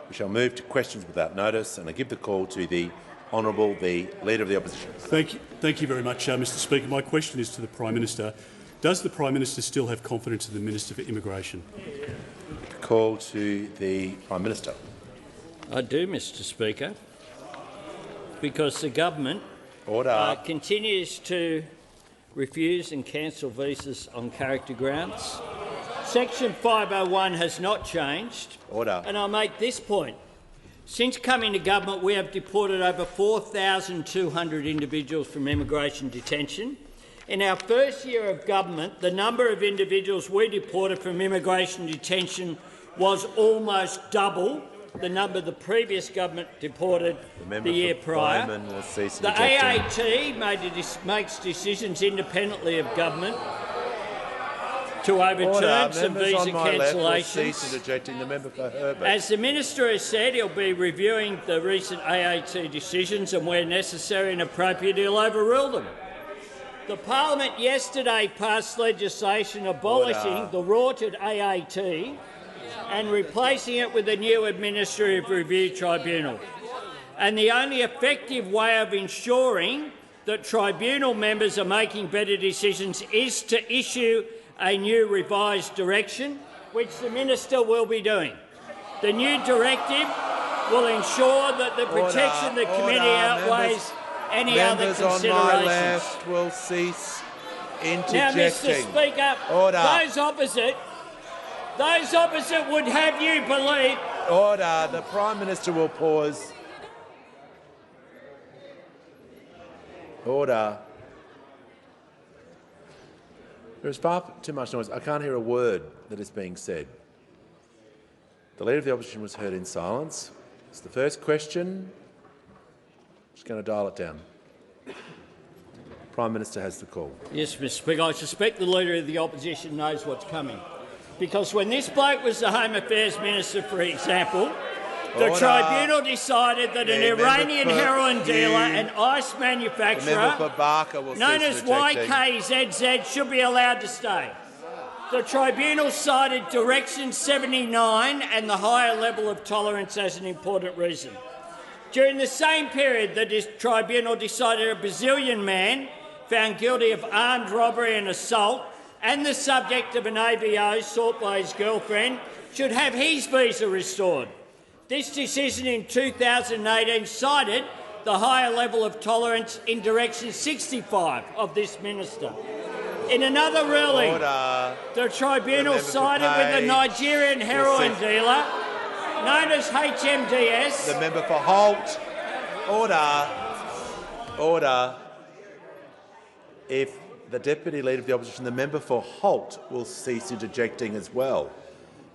We shall move to questions without notice, and I give the call to the Honourable the Leader of the Opposition. Thank you very much, Mr Speaker. My question is to the Prime Minister. Does the Prime Minister still have confidence in the Minister for Immigration? Call to the Prime Minister. I do, Mr Speaker, because the government continues to refuse and cancel visas on character grounds. Section 501 has not changed. Order. And I'll make this point. Since coming to government, we have deported over 4,200 individuals from immigration detention. In our first year of government, the number of individuals we deported from immigration detention was almost double the number the previous government deported the year prior. The AAT makes decisions independently of government to overturn some visa cancellations. As the Minister has said, he'll be reviewing the recent AAT decisions, and where necessary and appropriate, he'll overrule them. The Parliament yesterday passed legislation abolishing the rorted AAT and replacing it with a new Administrative Review Tribunal. And the only effective way of ensuring that tribunal members are making better decisions is to issue a new revised direction, which the Minister will be doing. The new directive will ensure that the protection of the committee outweighs any other considerations. Members on my left will cease interjecting. Now, Mr Speaker, those opposite would have you believe— Order. The Prime Minister will pause. Order. There is far too much noise. I can't hear a word that is being said. The Leader of the Opposition was heard in silence. It's the first question. I'm just going to dial it down. Prime Minister has the call. Yes, Mr Speaker. I suspect the Leader of the Opposition knows what's coming. Because when this bloke was the Home Affairs Minister, for example, the tribunal decided that an Iranian heroin dealer and ice manufacturer known as YKZZ should be allowed to stay. The tribunal cited Direction 79 and the higher level of tolerance as an important reason. During the same period, the tribunal decided a Brazilian man found guilty of armed robbery and assault and the subject of an AVO sought by his girlfriend should have his visa restored. This decision in 2018 cited the higher level of tolerance in Direction 65 of this minister. In another ruling, the tribunal sided with the Nigerian heroin dealer known as HMDS. The member for Holt. Order. If the Deputy Leader of the Opposition, the member for Holt, will cease interjecting as well.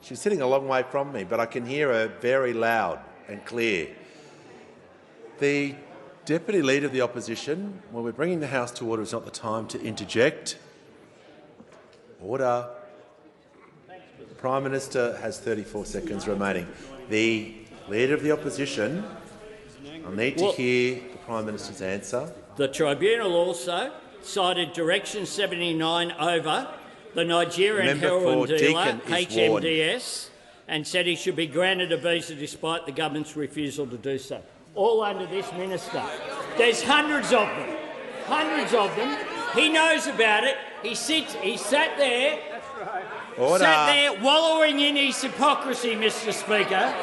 She's sitting a long way from me, but I can hear her very loud and clear. The Deputy Leader of the Opposition, when we're bringing the House to order, is not the time to interject. Order. The Prime Minister has 34 seconds remaining. The Leader of the Opposition, I need to hear the Prime Minister's answer. The tribunal also cited Direction 79 over the Nigerian heroin dealer, HMDS, and said he should be granted a visa despite the government's refusal to do so. All under this minister. There's hundreds of them. Hundreds of them. He knows about it. He sat there wallowing in his hypocrisy, Mr Speaker,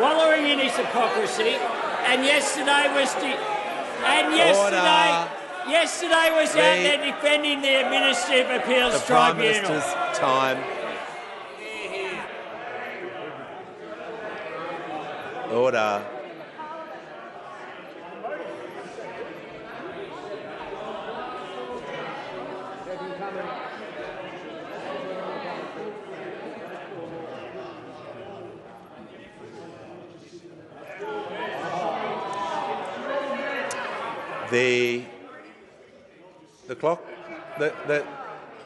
wallowing in his hypocrisy, and yesterday was out there defending the Administrative Appeals Tribunal. Prime Minister's time. Order.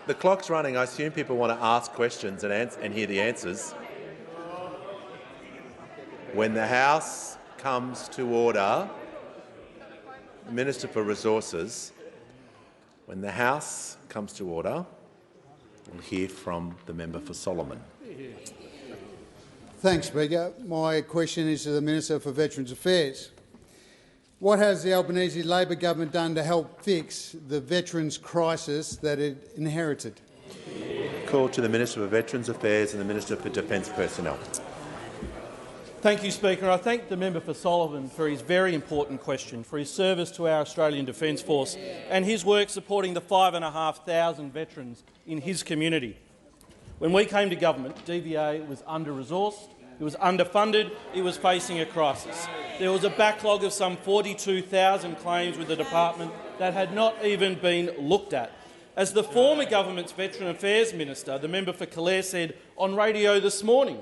The clock's running. I assume people want to ask questions and hear the answers. When the House comes to order, the Minister for Resources, when the House comes to order, we'll hear from the member for Solomon. Thanks, Speaker. My question is to the Minister for Veterans Affairs. What has the Albanese Labor government done to help fix the veterans' crisis that it inherited? Call to the Minister for Veterans Affairs and the Minister for Defence Personnel. Thank you, Speaker. I thank the member for Sullivan for his very important question, for his service to our Australian Defence Force and his work supporting the 5,500 veterans in his community. When we came to government, DVA was under-resourced, it was underfunded, it was facing a crisis. There was a backlog of some 42,000 claims with the department that had not even been looked at. As the former government's Veteran Affairs Minister, the member for Calare, said on radio this morning,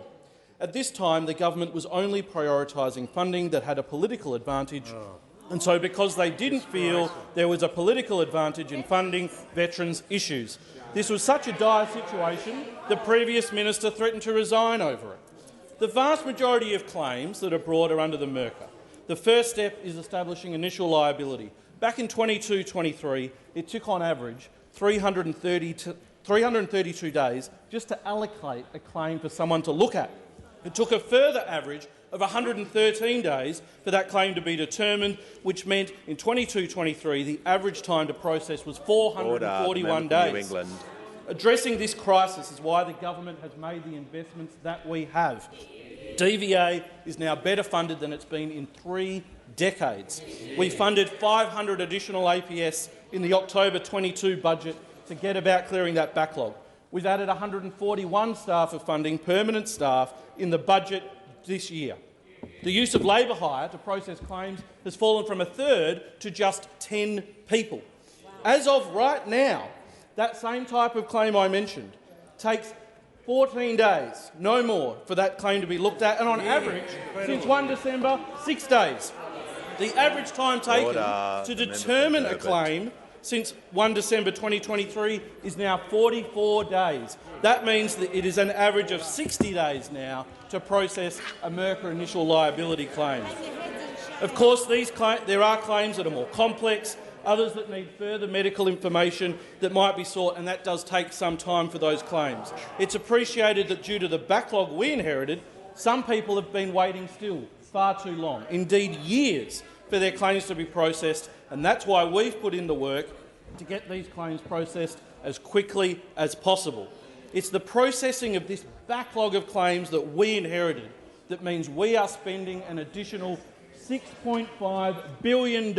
at this time the government was only prioritising funding that had a political advantage, and so because they didn't feel there was a political advantage in funding veterans' issues. This was such a dire situation, the previous minister threatened to resign over it. The vast majority of claims that are brought are under the MERCA. The first step is establishing initial liability. Back in 22-23, it took on average 332 days just to allocate a claim for someone to look at. It took a further average of 113 days for that claim to be determined, which meant in 22-23 the average time to process was 441 days. New England. Addressing this crisis is why the government has made the investments that we have. DVA is now better funded than it's been in 3 decades. We funded 500 additional APS in the October 22 budget to get about clearing that backlog. We've added 141 staff of funding, permanent staff, in the budget this year. The use of labour hire to process claims has fallen from a third to just 10 people. As of right now, that same type of claim I mentioned takes 14 days, no more, for that claim to be looked at, and on average, since 1 December, 6 days. The average time taken to determine a claim since 1 December 2023 is now 44 days. That means that it is an average of 60 days now to process a MERCA initial liability claim. Of course, there are claims that are more complex, others that need further medical information that might be sought, and that does take some time for those claims. It's appreciated that due to the backlog we inherited, some people have been waiting still far too long, indeed years, for their claims to be processed, and that's why we've put in the work to get these claims processed as quickly as possible. It's the processing of this backlog of claims that we inherited that means we are spending an additional $6.5 billion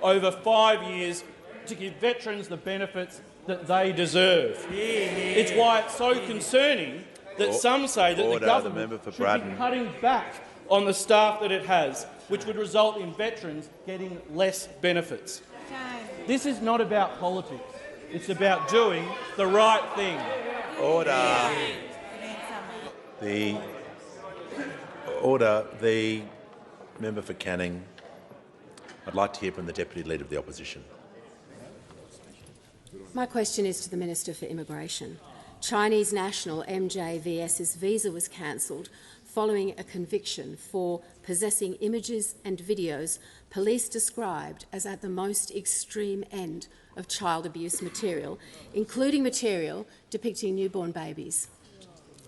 over 5 years to give veterans the benefits that they deserve. It's why it's so concerning that some say that the government should be cutting back on the staff that it has, which would result in veterans getting less benefits. This is not about politics. It's about doing the right thing. Order. The member for Canning. I'd like to hear from the Deputy Leader of the Opposition. My question is to the Minister for Immigration. Chinese national MJ VS's visa was cancelled following a conviction for possessing images and videos police described as at the most extreme end of child abuse material, including material depicting newborn babies.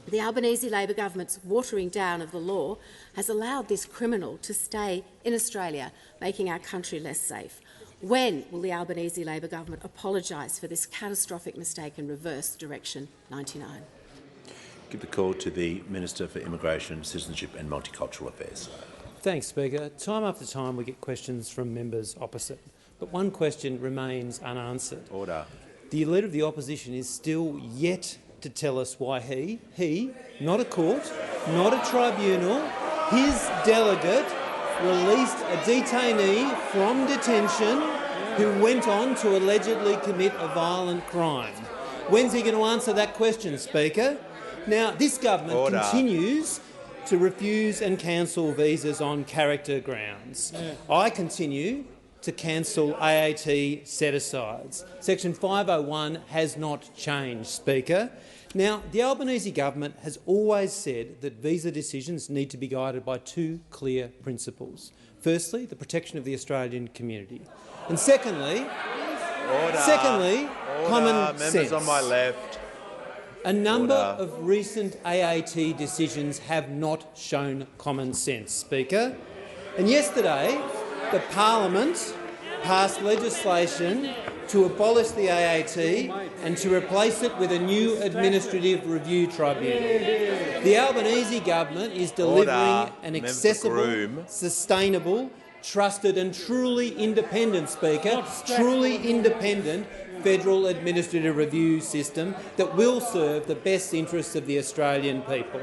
The Albanese Labor government's watering down of the law has allowed this criminal to stay in Australia, making our country less safe. When will the Albanese Labor government apologise for this catastrophic mistake and reverse Direction 99? Give the call to the Minister for Immigration, Citizenship and Multicultural Affairs. Thanks, Speaker. Time after time we get questions from members opposite, but one question remains unanswered. Order. The Leader of the Opposition is still yet to tell us why he, not a court, not a tribunal, his delegate released a detainee from detention who went on to allegedly commit a violent crime. When's he going to answer that question, Speaker? Now, this government continues to refuse and cancel visas on character grounds. I continue to cancel AAT set-asides. Section 501 has not changed, Speaker. Now, the Albanese government has always said that visa decisions need to be guided by 2 clear principles. Firstly, the protection of the Australian community, and secondly, common sense. Members on my left. A number Order. of recent AAT decisions have not shown common sense, Speaker. And yesterday, the Parliament passed legislation to abolish the AAT and to replace it with a new administrative review tribunal. The Albanese government is delivering Order. an Member for accessible, Groom. sustainable, trusted and truly independent, Speaker, truly independent federal administrative review system that will serve the best interests of the Australian people.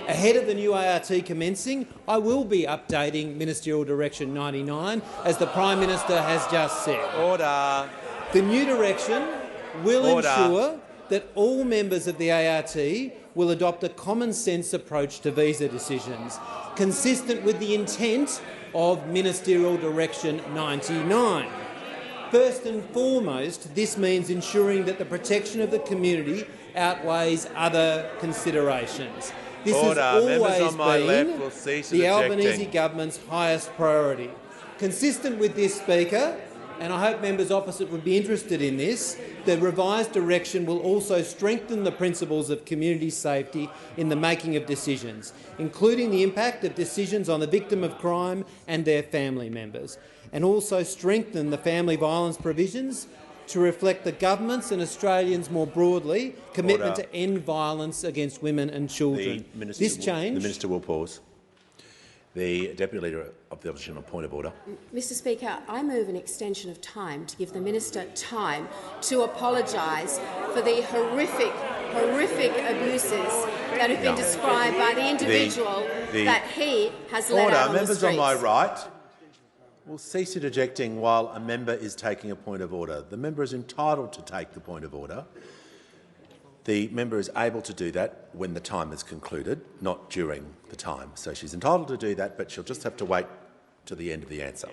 Ahead of the new ART commencing, I will be updating Ministerial Direction 99, as the Prime Minister has just said. Order. The new direction will Order. ensure that all members of the ART will adopt a common-sense approach to visa decisions, consistent with the intent of Ministerial Direction 99. First and foremost, this means ensuring that the protection of the community outweighs other considerations. This Order. has Members always on my left been will cease the interjecting. Albanese government's highest priority. Consistent with this, Speaker, and I hope members opposite would be interested in this, the revised direction will also strengthen the principles of community safety in the making of decisions, including the impact of decisions on the victim of crime and their family members, and also strengthen the family violence provisions to reflect the government's and Australians more broadly commitment Order. to end violence against women and children. The Minister will pause. The Deputy Leader of the Opposition on point of order. Mr Speaker, I move an extension of time to give the minister time to apologise for the horrific abuses that have been described by the individual that he has let out on the Members streets. on my right will cease interjecting while a member is taking a point of order. The member is entitled to take the point of order. The member is able to do that when the time is concluded, not during the time. So she's entitled to do that, but she'll just have to wait to the end of the answer.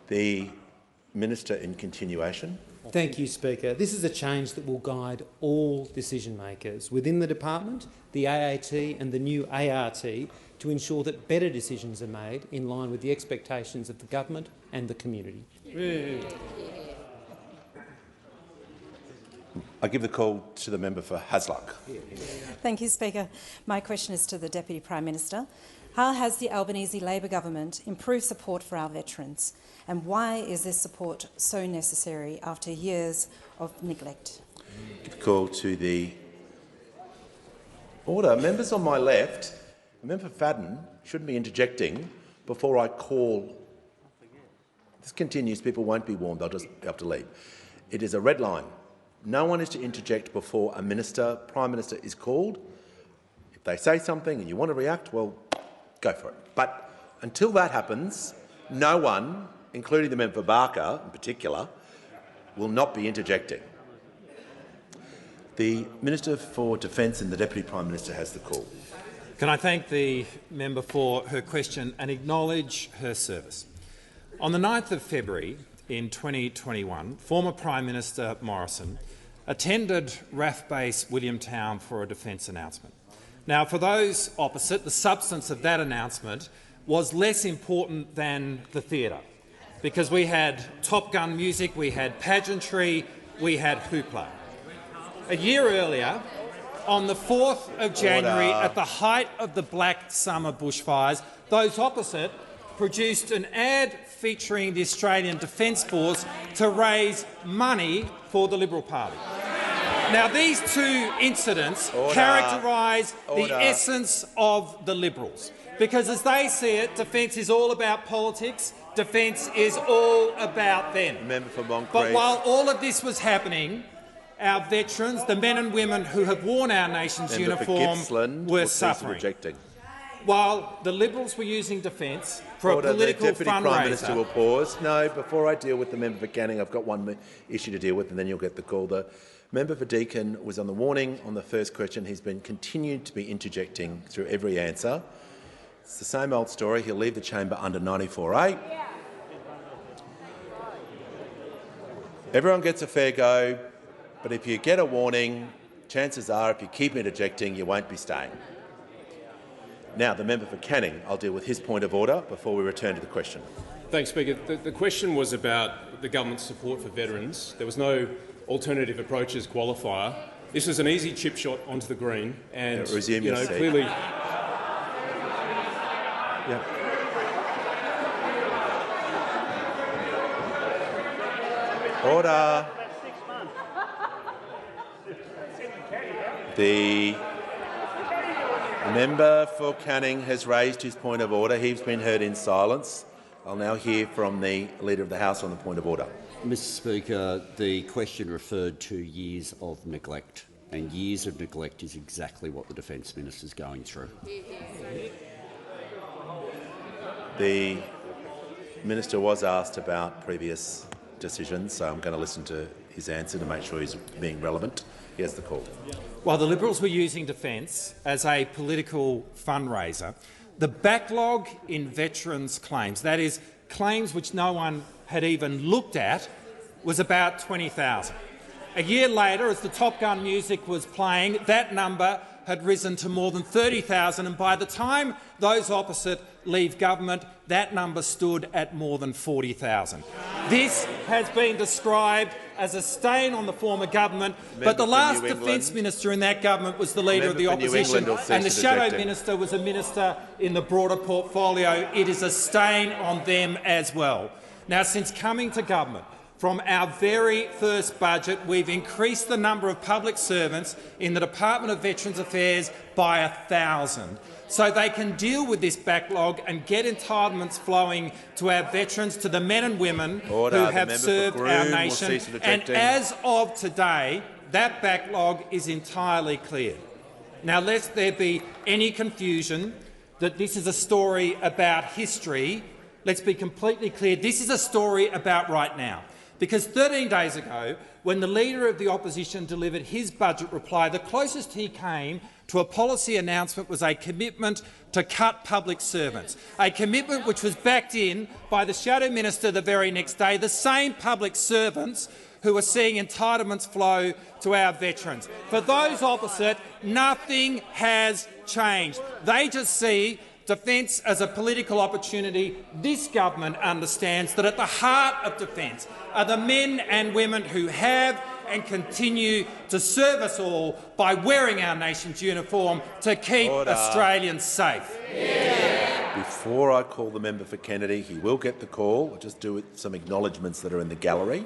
The Minister in continuation. Thank you, Speaker. This is a change that will guide all decision-makers within the department, the AAT and the new ART to ensure that better decisions are made in line with the expectations of the government and the community. I give the call to the member for Hasluck. Thank you, Speaker. My question is to the Deputy Prime Minister. How has the Albanese Labor government improved support for our veterans, and why is this support so necessary after years of neglect? Give the call to the order. Members on my left, Member Fadden shouldn't be interjecting before I call. This continues, people won't be warned, they'll just have to leave. It is a red line. No one is to interject before a minister, Prime Minister, is called. If they say something and you want to react, well, go for it. But until that happens, no one, including the member for Barker in particular, will not be interjecting. The Minister for Defence and the Deputy Prime Minister has the call. Can I thank the member for her question and acknowledge her service? On the 9th of February in 2021, former Prime Minister Morrison attended RAF Base Williamtown for a defence announcement. Now, for those opposite, the substance of that announcement was less important than the theatre, because we had Top Gun music, we had pageantry, we had hoopla. A year earlier, on the 4th of January, at the height of the Black Summer bushfires, those opposite produced an ad featuring the Australian Defence Force to raise money for the Liberal Party. Now, these two incidents characterise the essence of the Liberals, because as they see it, defence is all about politics, defence is all about them. Member for Moncrief. But while all of this was happening, our veterans, the men and women who have worn our nation's uniform, were suffering. While the Liberals were using defence for a political the Deputy Prime Minister will fundraiser. pause. No, before I deal with the member for Canning, I've got one issue to deal with, and then you'll get the call. The member for Deakin was on the warning on the first question. He's been continued to be interjecting through every answer. It's the same old story. He'll leave the chamber under 94A. Everyone gets a fair go, but if you get a warning, chances are if you keep interjecting, you won't be staying. Now, the member for Canning, I'll deal with his point of order before we return to the question. Thanks, Speaker. The question was about the government's support for veterans. There was no alternative approaches qualifier. This was an easy chip shot onto the green, and resume your seat. clearly. Yep. Order. The member for Canning has raised his point of order. He's been heard in silence. I'll now hear from the Leader of the House on the point of order. Mr Speaker, the question referred to years of neglect, and years of neglect is exactly what the Defence Minister is going through. The Minister was asked about previous decisions, so I'm going to listen to his answer to make sure he's being relevant. He has the call. While the Liberals were using defence as a political fundraiser, the backlog in veterans' claims, that is, claims which no one had even looked at, was about 20,000. A year later, as the Top Gun music was playing, that number had risen to more than 30,000, and by the time those opposite leave government, that number stood at more than 40,000. This has been described as a stain on the former government, but the last Defence Minister in that government was the Leader of the Opposition, and the Shadow Minister was a minister in the broader portfolio. It is a stain on them as well. Now, since coming to government, from our very first budget, we've increased the number of public servants in the Department of Veterans Affairs by 1,000, so they can deal with this backlog and get entitlements flowing to our veterans, to the men and women who have served our nation. And as of today, that backlog is entirely cleared. Now, lest there be any confusion that this is a story about history, let's be completely clear. This is a story about right now. Because 13 days ago, when the Leader of the Opposition delivered his budget reply, the closest he came to a policy announcement was a commitment to cut public servants, a commitment which was backed in by the Shadow Minister the very next day, the same public servants who are seeing entitlements flow to our veterans. For those opposite, nothing has changed. They just see defence as a political opportunity. This government understands that at the heart of defence are the men and women who have and continue to serve us all by wearing our nation's uniform to keep Australians safe. Before I call the member for Kennedy, he will get the call. I'll just do some acknowledgements that are in the gallery.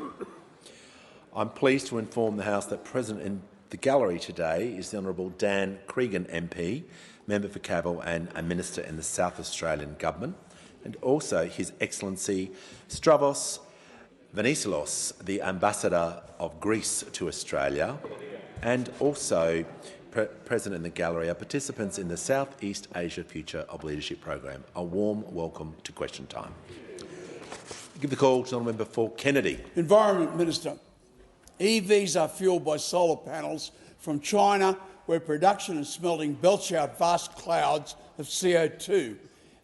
I'm pleased to inform the House that present in the gallery today is the Honourable Dan Cregan MP, Member for Cavill and a Minister in the South Australian Government, and also His Excellency Stavros Venizelos, the Ambassador of Greece to Australia, and also present in the gallery are participants in the South East Asia Future of Leadership program. A warm welcome to question time. Give the call to the member for Kennedy. Environment Minister. EVs are fuelled by solar panels from China, where production and smelting belch out vast clouds of CO2.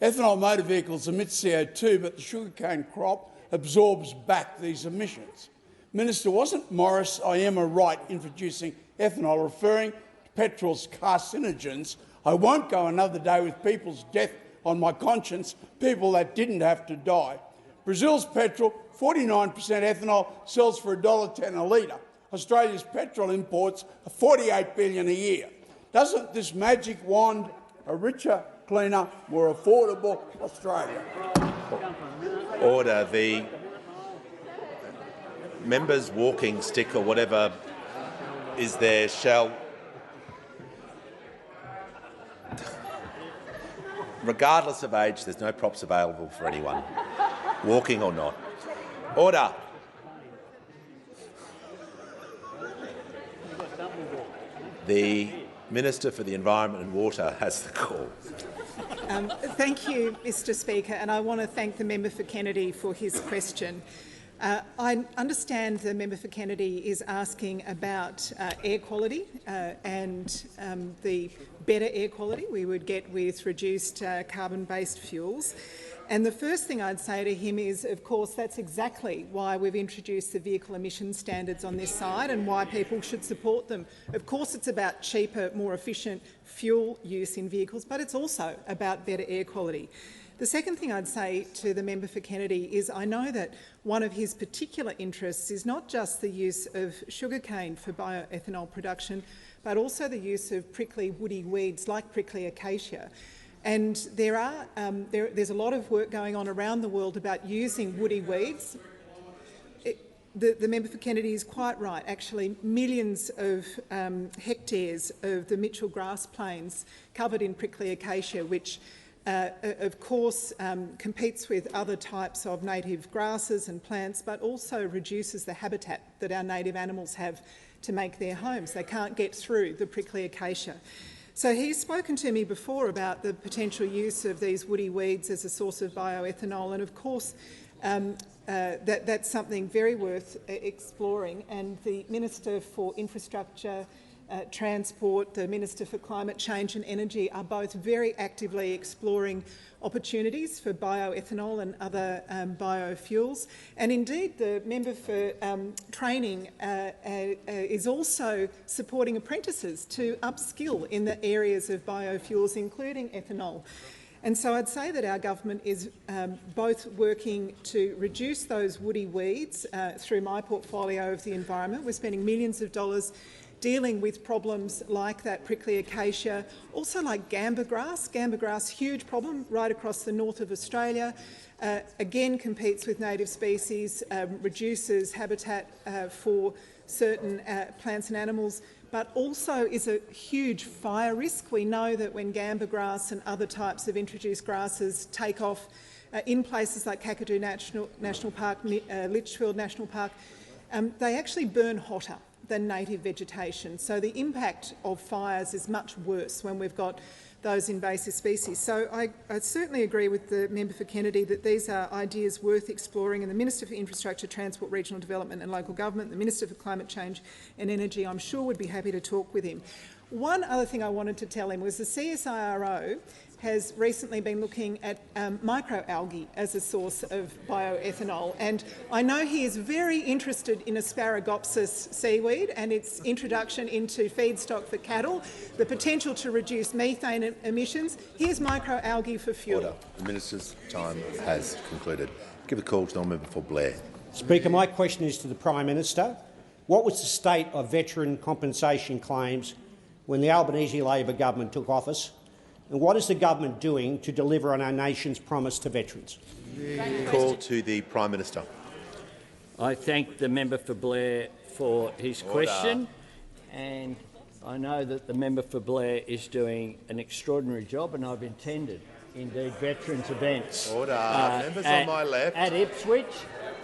Ethanol motor vehicles emit CO2, but the sugarcane crop absorbs back these emissions. Minister, wasn't Morris Iema right introducing ethanol, referring to petrol's carcinogens? I won't go another day with people's death on my conscience, people that didn't have to die. Brazil's petrol, 49% ethanol, sells for $1.10 a litre. Australia's petrol imports are $48 billion a year. Doesn't this magic wand a richer, cleaner, more affordable Australia? Order. The member's walking stick or whatever is there shall, regardless of age, there's no props available for anyone, walking or not. Order. The Minister for the Environment and Water has the call. Thank you, Mr Speaker, and I want to thank the member for Kennedy for his question. I understand the member for Kennedy is asking about air quality and the better air quality we would get with reduced carbon-based fuels. And the first thing I'd say to him is, of course, that's exactly why we've introduced the vehicle emission standards on this side and why people should support them. Of course, it's about cheaper, more efficient fuel use in vehicles, but it's also about better air quality. The second thing I'd say to the member for Kennedy is I know that one of his particular interests is not just the use of sugarcane for bioethanol production, but also the use of prickly woody weeds like prickly acacia. And there's a lot of work going on around the world about using woody weeds. The member for Kennedy is quite right. Actually, millions of hectares of the Mitchell grass plains covered in prickly acacia, which of course competes with other types of native grasses and plants, but also reduces the habitat that our native animals have to make their homes. They can't get through the prickly acacia. So he's spoken to me before about the potential use of these woody weeds as a source of bioethanol, and of course that's something very worth exploring. And the Minister for Infrastructure, Transport, the Minister for Climate Change and Energy are both very actively exploring opportunities for bioethanol and other biofuels. And indeed, the member for training is also supporting apprentices to upskill in the areas of biofuels, including ethanol. And so I'd say that our government is both working to reduce those woody weeds through my portfolio of the environment. We're spending millions of dollars dealing with problems like that prickly acacia, also like gamba grass. Gamba grass, huge problem right across the north of Australia. Again, competes with native species, reduces habitat for certain plants and animals, but also is a huge fire risk. We know that when gamba grass and other types of introduced grasses take off in places like Kakadu National Park, Litchfield National Park, they actually burn hotter than native vegetation. So the impact of fires is much worse when we've got those invasive species. So I certainly agree with the member for Kennedy that these are ideas worth exploring, and the Minister for Infrastructure, Transport, Regional Development and Local Government, the Minister for Climate Change and Energy, I'm sure would be happy to talk with him. One other thing I wanted to tell him was the CSIRO has recently been looking at microalgae as a source of bioethanol, and I know he is very interested in Asparagopsis seaweed and its introduction into feedstock for cattle, the potential to reduce methane emissions. Here's microalgae for fuel. Order. The Minister's time has concluded. Give the call to the member for Blair. Speaker, my question is to the Prime Minister. What was the state of veteran compensation claims when the Albanese Labor government took office? And what is the government doing to deliver on our nation's promise to veterans? Call to the Prime Minister. I thank the member for Blair for his question, and I know that the member for Blair is doing an extraordinary job, and I've attended, indeed, veterans events Members on my left. at Ipswich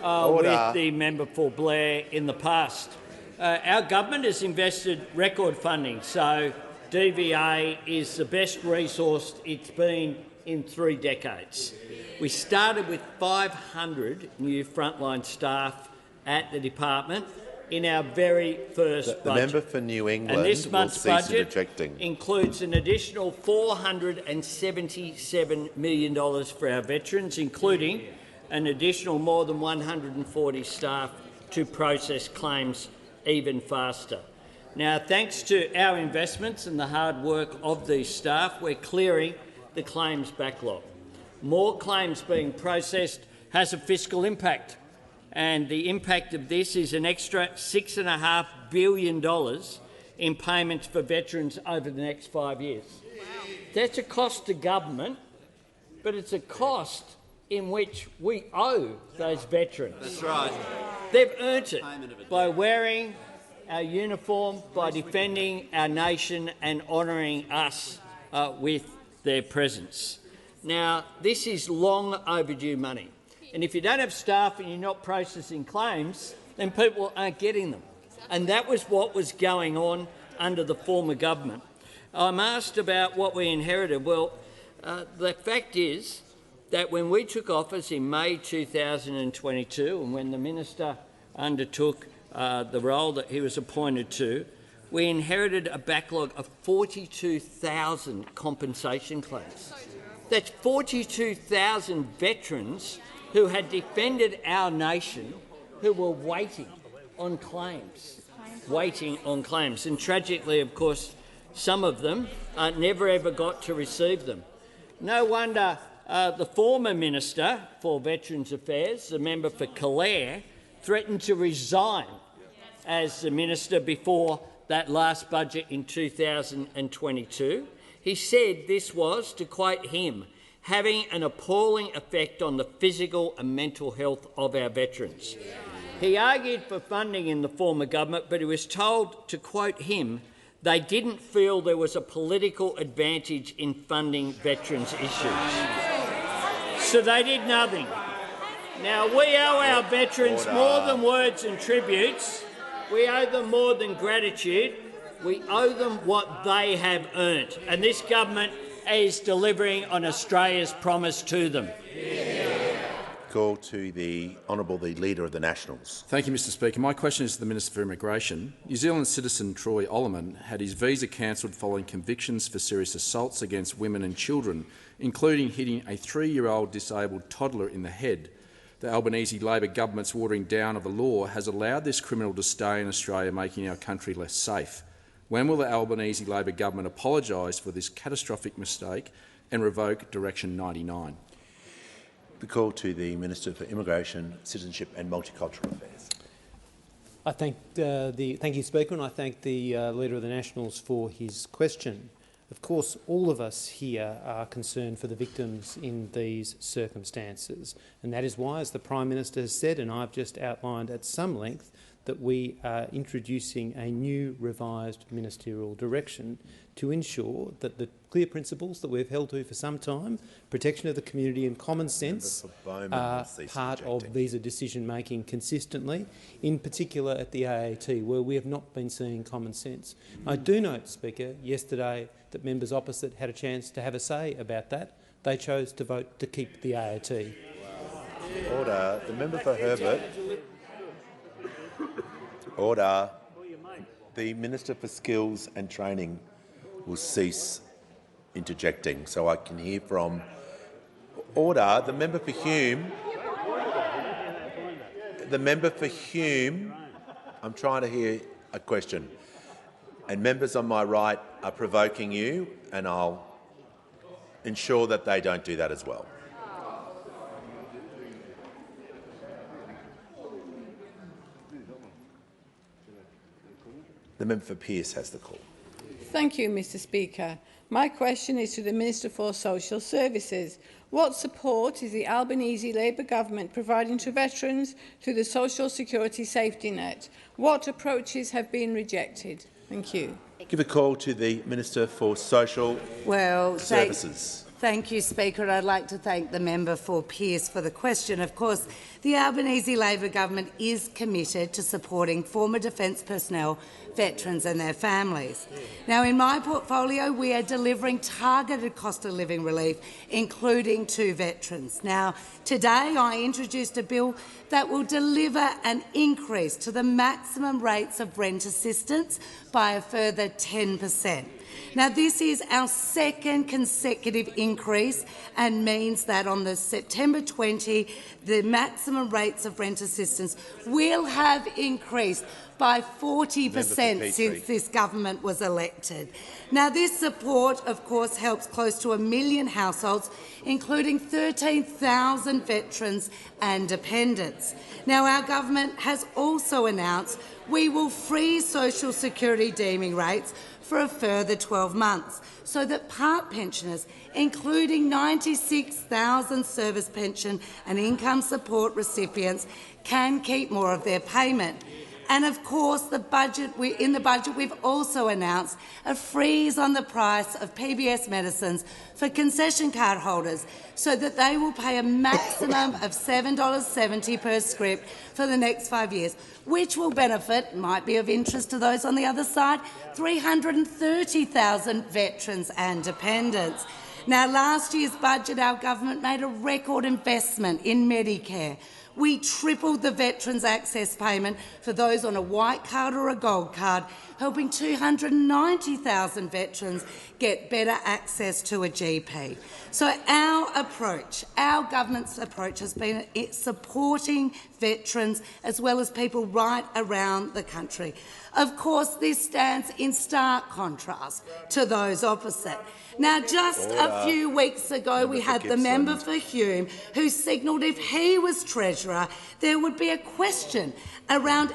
with the member for Blair in the past. Our government has invested record funding, so DVA is the best resourced it's been in 3 decades. We started with 500 new frontline staff at the department in our very first budget. The member for New England and this month's will cease budget interjecting. includes an additional $477 million for our veterans, including an additional more than 140 staff to process claims even faster. Now, thanks to our investments and the hard work of these staff, we're clearing the claims backlog. More claims being processed has a fiscal impact, and the impact of this is an extra $6.5 billion in payments for veterans over the next 5 years. That's a cost to government, but it's a cost in which we owe those veterans. That's right. They've earned it by wearing our uniform, by defending our nation and honouring us with their presence. Now, this is long overdue money, and if you don't have staff and you're not processing claims, then people aren't getting them. And that was what was going on under the former government. I'm asked about what we inherited. Well, the fact is that when we took office in May 2022, and when the minister undertook the role that he was appointed to, we inherited a backlog of 42,000 compensation claims. That's 42,000 veterans who had defended our nation who were waiting on claims. And tragically, of course, some of them never ever got to receive them. No wonder the former Minister for Veterans Affairs, the member for Calare, threatened to resign as the minister before that last budget in 2022. He said this was, to quote him, having an appalling effect on the physical and mental health of our veterans. He argued for funding in the former government, but he was told, to quote him, they didn't feel there was a political advantage in funding veterans' issues. So they did nothing. Now, we owe our veterans more than words and tributes. We owe them more than gratitude. We owe them what they have earned. And this government is delivering on Australia's promise to them. Call to the Honourable the Leader of the Nationals. Thank you, Mr Speaker. My question is to the Minister for Immigration. New Zealand citizen Troy Ollerman had his visa cancelled following convictions for serious assaults against women and children, including hitting a 3-year-old disabled toddler in the head. The Albanese Labor government's watering down of the law has allowed this criminal to stay in Australia, making our country less safe. When will the Albanese Labor government apologise for this catastrophic mistake and revoke Direction 99? The call to the Minister for Immigration, Citizenship and Multicultural Affairs. I thank thank you, Speaker, and I thank the Leader of the Nationals for his question. Of course, all of us here are concerned for the victims in these circumstances, and that is why, as the Prime Minister has said, and I've just outlined at some length, that we are introducing a new revised ministerial direction to ensure that the clear principles that we've held to for some time, protection of the community and common sense, are part of visa decision-making consistently, in particular at the AAT, where we have not been seeing common sense. I do note, Speaker, yesterday that members opposite had a chance to have a say about that. They chose to vote to keep the AAT. Order. The member for Herbert. Order. The Minister for Skills and Training will cease interjecting so I can hear from... Order. The member for Hume. The member for Hume. I'm trying to hear a question. And members on my right are provoking you, and I'll ensure that they don't do that as well. The member for Pearce has the call. Thank you, Mr Speaker. My question is to the Minister for Social Services. What support is the Albanese Labor government providing to veterans through the Social Security safety net? What approaches have been rejected? Thank you. Give a call to the Minister for Social Services. Thank you, Speaker. I'd like to thank the member for Pearce for the question. Of course, the Albanese Labor government is committed to supporting former defence personnel, veterans and their families. Now, in my portfolio, we are delivering targeted cost of living relief, including to veterans. Now, today I introduced a bill that will deliver an increase to the maximum rates of rent assistance by a further 10%. Now, this is our second consecutive increase and means that on the September 20, the maximum rates of rent assistance will have increased by 40% since this government was elected. Now, this support, of course, helps close to 1 million households, including 13,000 veterans and dependents. Now, our government has also announced we will freeze Social Security deeming rates for a further 12 months so that part pensioners, including 96,000 service pension and income support recipients, can keep more of their payment. And of course, in the budget we've also announced a freeze on the price of PBS medicines for concession card holders so that they will pay a maximum of $7.70 per script for the next 5 years, which will benefit, might be of interest to those on the other side, 330,000 veterans and dependents. Now, last year's budget, our government made a record investment in Medicare, We tripled the Veterans Access Payment for those on a white card or a gold card, helping 290,000 veterans get better access to a GP. So our government's approach has been supporting veterans as well as people right around the country. Of course, this stands in stark contrast to those opposite. Now, just a few weeks ago, we had the member for Hume who signalled if he was Treasurer, there would be a question around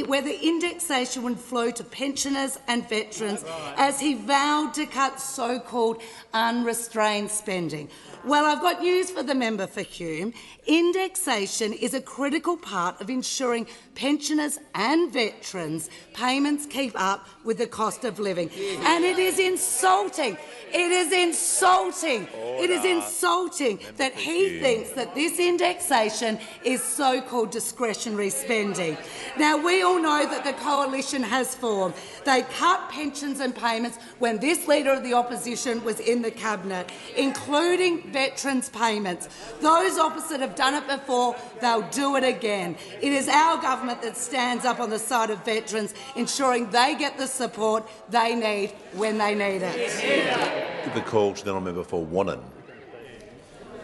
whether indexation would flow to pensioners and veterans as he vowed to cut so-called unrestrained spending. Well, I've got news for the member for Hume. Indexation is a critical part of ensuring pensioners and veterans' payments keep up with the cost of living. And it is insulting. It is insulting. It is insulting that he thinks that this indexation is so-called discretionary spending. Now, we all know that the coalition has formed. They cut pensions and payments when this Leader of the Opposition was in the Cabinet, including veterans' payments. Those opposite have done it before, they'll do it again. It is our government that stands up on the side of veterans, ensuring they get the support they need when they need it. Give the call to the honourable member for Wannon.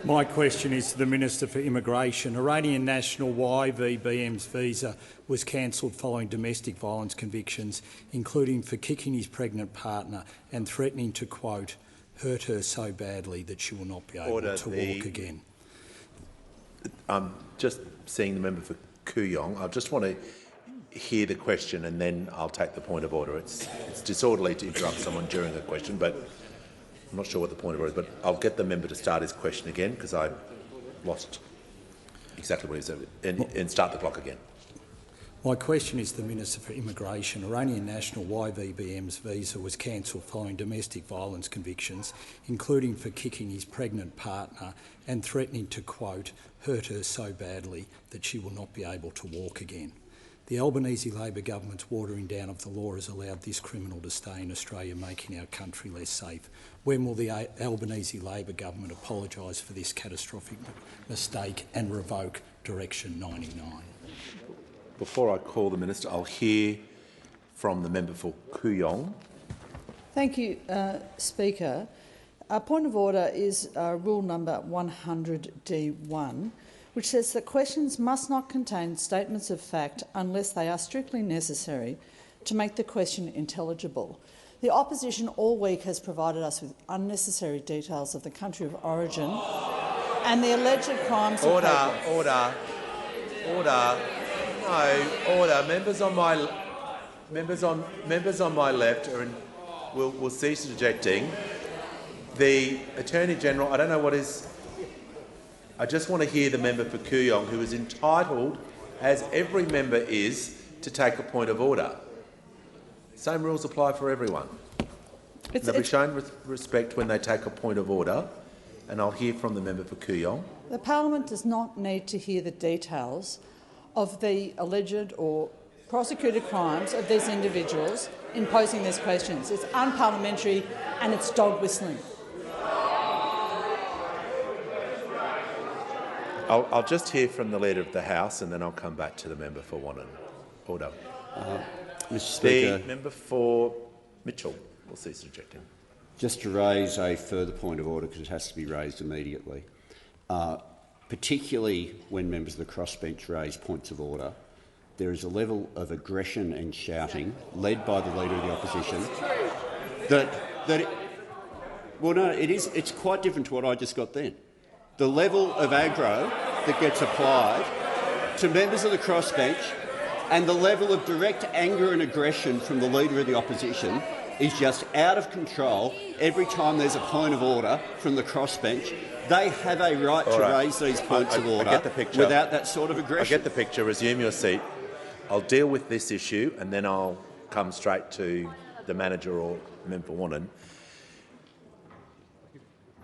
My question is to the Minister for Immigration. Iranian national YVBM's visa was cancelled following domestic violence convictions, including for kicking his pregnant partner and threatening to, quote, hurt her so badly that she will not be able to walk again. I'm just seeing the member for Kooyong. I just want to hear the question and then I'll take the point of order. It's disorderly to interrupt someone during a question, but I'm not sure what the point of order is, but I'll get the member to start his question again because I lost exactly what he said, and start the clock again. My question is to the Minister for Immigration. Iranian national YVBM's visa was cancelled following domestic violence convictions, including for kicking his pregnant partner and threatening to, quote, hurt her so badly that she will not be able to walk again. The Albanese Labor government's watering down of the law has allowed this criminal to stay in Australia, making our country less safe. When will the Albanese Labor government apologise for this catastrophic mistake and revoke Direction 99? Before I call the minister, I'll hear from the member for Kooyong. Thank you, Speaker. Our point of order is rule number 100D1, which says that questions must not contain statements of fact unless they are strictly necessary to make the question intelligible. The opposition all week has provided us with unnecessary details of the country of origin and the alleged crimes of hate. Order. No, order. Members on my left will cease interjecting. The Attorney General, I don't know what is. I just want to hear the member for Kooyong, who is entitled, as every member is, to take a point of order. Same rules apply for everyone. They'll be shown respect when they take a point of order, and I'll hear from the member for Kooyong. The parliament does not need to hear the details of the alleged or prosecuted crimes of these individuals in posing these questions. It's unparliamentary and it's dog whistling. I'll just hear from the Leader of the House and then I'll come back to the member for Wannon. Order. Mr Speaker, the member for Mitchell will cease interjecting. Just to raise a further point of order, because it has to be raised immediately, particularly when members of the crossbench raise points of order, there is a level of aggression and shouting led by the Leader of the Opposition it's quite different to what I just got then. The level of aggro that gets applied to members of the crossbench and the level of direct anger and aggression from the Leader of the Opposition is just out of control every time there's a point of order from the crossbench. They have a right to raise these points of order without that sort of aggression. I get the picture. Resume your seat. I'll deal with this issue and then I'll come straight to the manager or member for Wannon.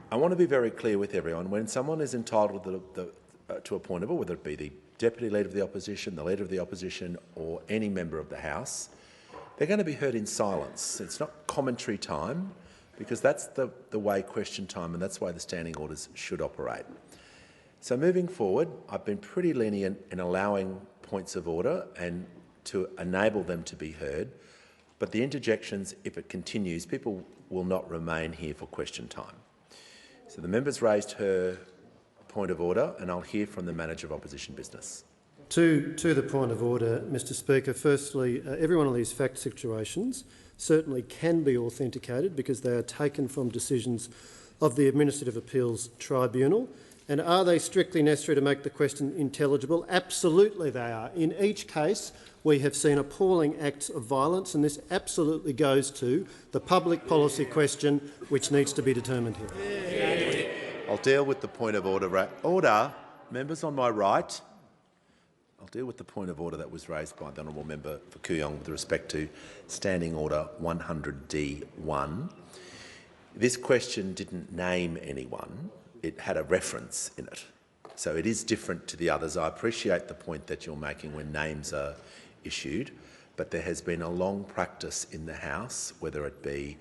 I want to be very clear with everyone. When someone is entitled to a point of order, whether it be the Deputy Leader of the Opposition, the Leader of the Opposition or any member of the House, they're going to be heard in silence. It's not commentary time, because that's the way question time and that's the way the standing orders should operate. So moving forward, I've been pretty lenient in allowing points of order and to enable them to be heard, but the interjections, if it continues, people will not remain here for question time. So the member's raised her point of order, and I'll hear from the Manager of Opposition Business. To the point of order, Mr Speaker, firstly, every one of these fact situations certainly can be authenticated because they are taken from decisions of the Administrative Appeals Tribunal. And are they strictly necessary to make the question intelligible? Absolutely they are. In each case, we have seen appalling acts of violence, and this absolutely goes to the public policy question which needs to be determined here. I'll deal with the point of order. Order. Members on my right. I'll deal with the point of order that was raised by the honourable member for Kooyong with respect to Standing Order 100D1. This question didn't name anyone. It had a reference in it. So it is different to the others. I appreciate the point that you're making when names are issued, but there has been a long practice in the House, whether it be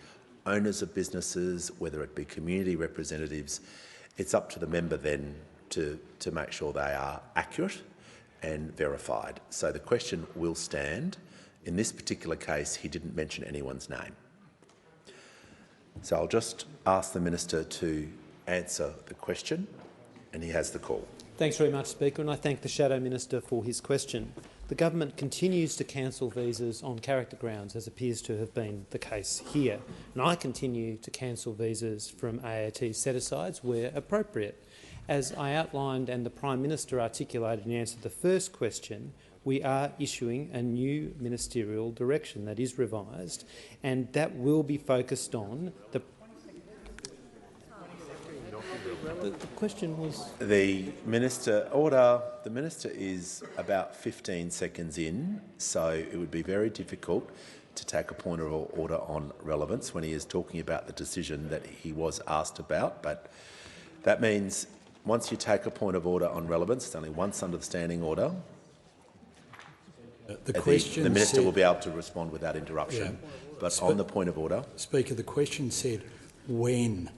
owners of businesses, whether it be community representatives. It's up to the member then to make sure they are accurate and verified. So the question will stand. In this particular case, he didn't mention anyone's name. So I'll just ask the Minister to answer the question, and he has the call. Thanks very much, Speaker, and I thank the Shadow Minister for his question. The government continues to cancel visas on character grounds, as appears to have been the case here, and I continue to cancel visas from AAT set-asides where appropriate. As I outlined and the Prime Minister articulated in answer to the first question, we are issuing a new ministerial direction that is revised, and that will be focused on the question was... The Minister... Order. The Minister is about 15 seconds in, so it would be very difficult to take a point of order on relevance when he is talking about the decision that he was asked about. But that means once you take a point of order on relevance, it's only once under the standing order. The Minister will be able to respond without interruption. Yeah. But on the point of order... Speaker, the question said when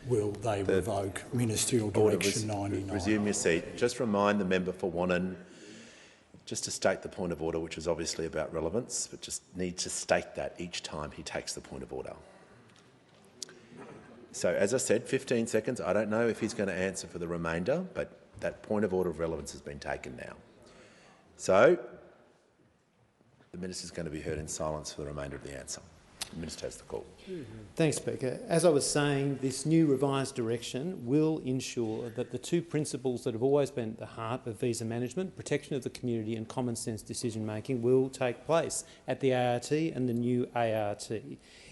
will they revoke Ministerial Direction 99? Resume your seat. Just remind the member for Wannon just to state the point of order, which is obviously about relevance, but just need to state that each time he takes the point of order. So, as I said, 15 seconds. I don't know if he's going to answer for the remainder, but that point of order of relevance has been taken now. So, the Minister is going to be heard in silence for the remainder of the answer. The Minister has the call. Thanks, Speaker. As I was saying, this new revised direction will ensure that the two principles that have always been at the heart of visa management, protection of the community and common sense decision-making, will take place at the ART and the new ART.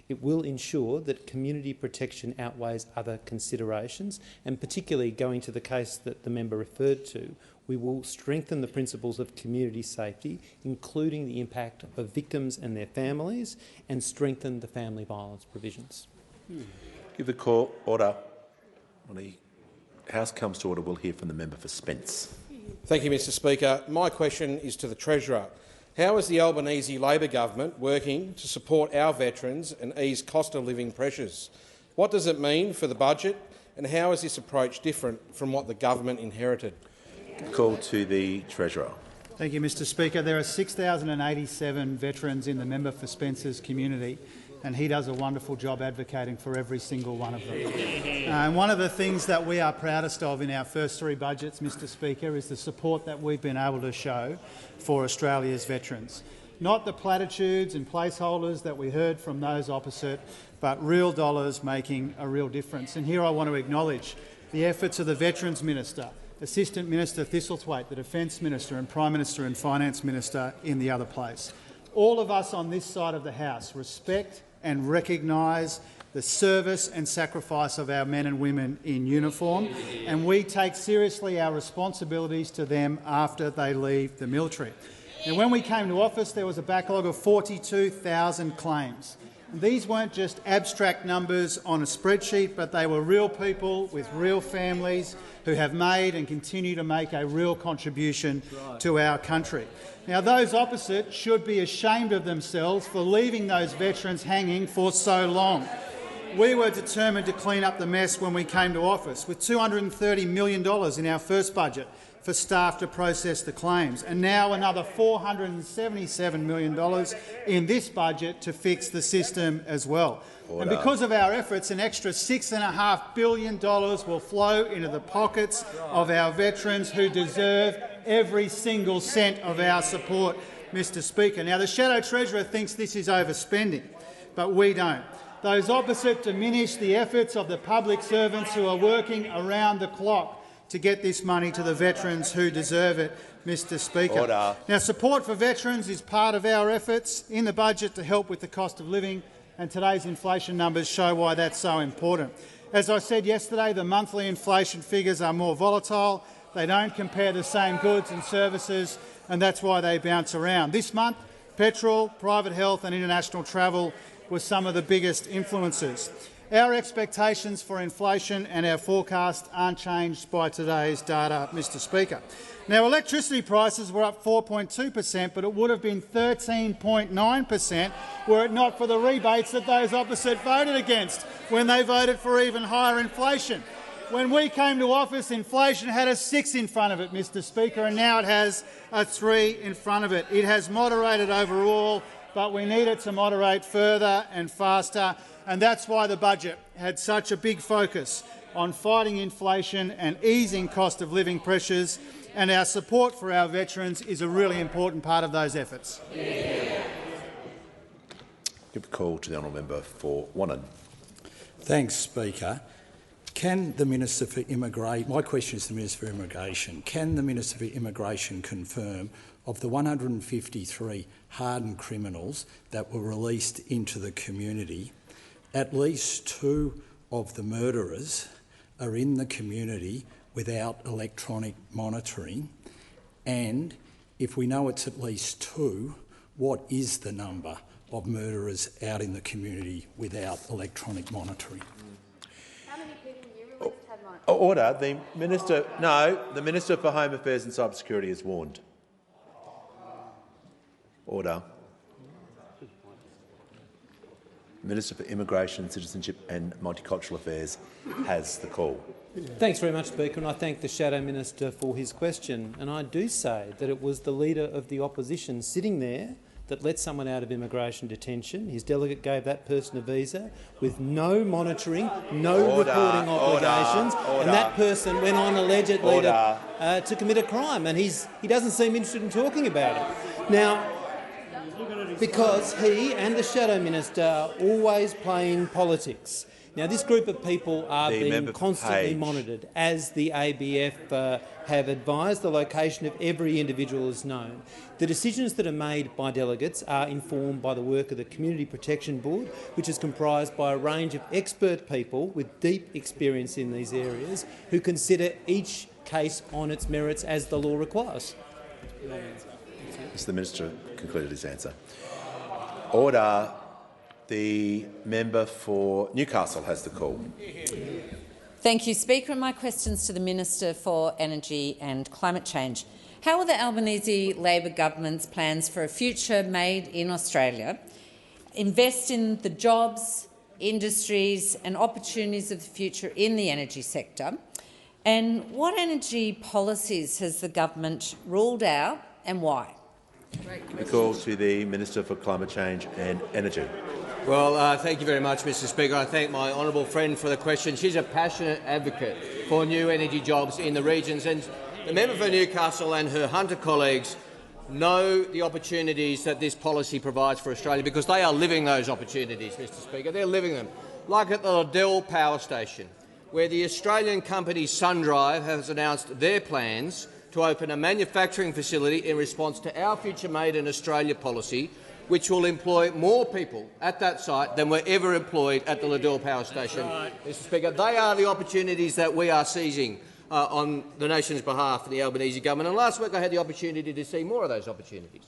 It will ensure that community protection outweighs other considerations, and particularly going to the case that the member referred to, we will strengthen the principles of community safety, including the impact of victims and their families, and strengthen the family violence provisions. Give the call. Order. When the House comes to order, we'll hear from the member for Spence. Thank you, Mr Speaker. My question is to the Treasurer. How is the Albanese Labor government working to support our veterans and ease cost of living pressures? What does it mean for the budget, and how is this approach different from what the government inherited? Call to the Treasurer. Thank you, Mr Speaker. There are 6,087 veterans in the member for Spencer's community, and he does a wonderful job advocating for every single one of them. And one of the things that we are proudest of in our first three budgets, Mr Speaker, is the support that we've been able to show for Australia's veterans. Not the platitudes and placeholders that we heard from those opposite, but real dollars making a real difference. And here I want to acknowledge the efforts of the Veterans Minister, Assistant Minister Thistlethwaite, the Defence Minister and Prime Minister and Finance Minister in the other place. All of us on this side of the House respect and recognise the service and sacrifice of our men and women in uniform, and we take seriously our responsibilities to them after they leave the military. Now, when we came to office, there was a backlog of 42,000 claims. These weren't just abstract numbers on a spreadsheet, but they were real people with real families who have made and continue to make a real contribution to our country. Now, those opposite should be ashamed of themselves for leaving those veterans hanging for so long. we were determined to clean up the mess when we came to office, with $230 million in our first budget for staff to process the claims, and now another $477 million in this budget to fix the system as well. Order. And because of our efforts, an extra $6.5 billion will flow into the pockets of our veterans who deserve every single cent of our support, Mr Speaker. Now, the Shadow Treasurer thinks this is overspending, but we don't. Those opposite diminish the efforts of the public servants who are working around the clock to get this money to the veterans who deserve it, Mr Speaker. Order. Now, support for veterans is part of our efforts in the budget to help with the cost of living, and today's inflation numbers show why that's so important. As I said yesterday, the monthly inflation figures are more volatile. They don't compare the same goods and services, and that's why they bounce around. This month, petrol, private health and international travel were some of the biggest influences. Our expectations for inflation and our forecast aren't changed by today's data, Mr Speaker. Now, electricity prices were up 4.2%, but it would have been 13.9% were it not for the rebates that those opposite voted against when they voted for even higher inflation. When we came to office, inflation had a 6 in front of it, Mr Speaker, and now it has a 3 in front of it. It has moderated overall, but we need it to moderate further and faster, and that's why the budget had such a big focus on fighting inflation and easing cost of living pressures, and our support for our veterans is a really important part of those efforts. Give a call to the honourable member for Wannon. Thanks, Speaker. Can the Minister for Immigration, my question is to the Minister for Immigration, can the Minister for Immigration confirm of the 153 hardened criminals that were released into the community, at least 2 of the murderers are in the community without electronic monitoring? And if we know it's at least 2, what is the number of murderers out in the community without electronic monitoring? How many people you released had one? Order. The Minister for Home Affairs and Cybersecurity is warned. Order. Minister for Immigration, Citizenship and Multicultural Affairs has the call. Thanks very much, Speaker, and I thank the Shadow Minister for his question. And I do say that it was the Leader of the Opposition sitting there that let someone out of immigration detention. His delegate gave that person a visa with no monitoring, no reporting obligations, and that person went on allegedly to commit a crime, and he doesn't seem interested in talking about it. Now, because he and the Shadow Minister are always playing politics. Now, this group of people are being constantly monitored. As the ABF have advised, the location of every individual is known. The decisions that are made by delegates are informed by the work of the Community Protection Board, which is comprised by a range of expert people with deep experience in these areas who consider each case on its merits as the law requires. The Minister concluded his answer. Order. The member for Newcastle has the call. Thank you, Speaker. And my questions to the Minister for Energy and Climate Change. How will the Albanese Labor government's plans for a future made in Australia invest in the jobs, industries and opportunities of the future in the energy sector? And what energy policies has the government ruled out and why? The call to the Minister for Climate Change and Energy. Well, thank you very much, Mr Speaker. I thank my honourable friend for the question. She's a passionate advocate for new energy jobs in the regions, and the member for Newcastle and her Hunter colleagues know the opportunities that this policy provides for Australia because they are living those opportunities, Mr Speaker. They're living them. Like at the Liddell Power Station, where the Australian company SunDrive has announced their plans to open a manufacturing facility in response to our Future Made in Australia policy, which will employ more people at that site than were ever employed at the Liddell Power Station. Mr Speaker, they are the opportunities that we are seizing on the nation's behalf of the Albanese government. And last week I had the opportunity to see more of those opportunities.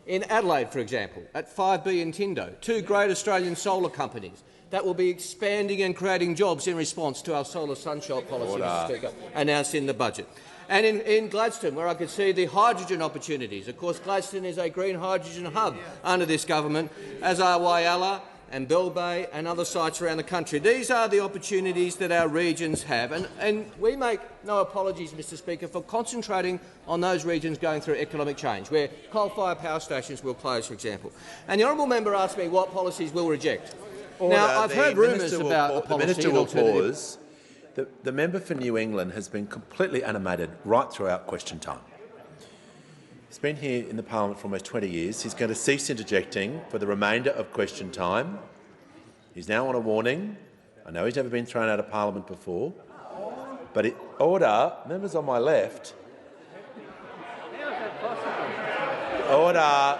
In Adelaide, for example, at 5B and Tindo, 2 great Australian solar companies that will be expanding and creating jobs in response to our solar sunshot policy, Mr Speaker, announced in the budget. And in Gladstone, where I could see the hydrogen opportunities. Of course, Gladstone is a green hydrogen hub under this government, as are Whyalla and Bell Bay and other sites around the country. These are the opportunities that our regions have, and we make no apologies, Mr Speaker, for concentrating on those regions going through economic change, where coal-fired power stations will close, for example. And the honourable member asked me what policies we'll reject. Order. Now, I've heard rumours about a policy. The Minister will pause. The member for New England has been completely animated right throughout question time. He's been here in the parliament for almost 20 years. He's going to cease interjecting for the remainder of question time. He's now on a warning. I know he's never been thrown out of parliament before. But order, members on my left. Order.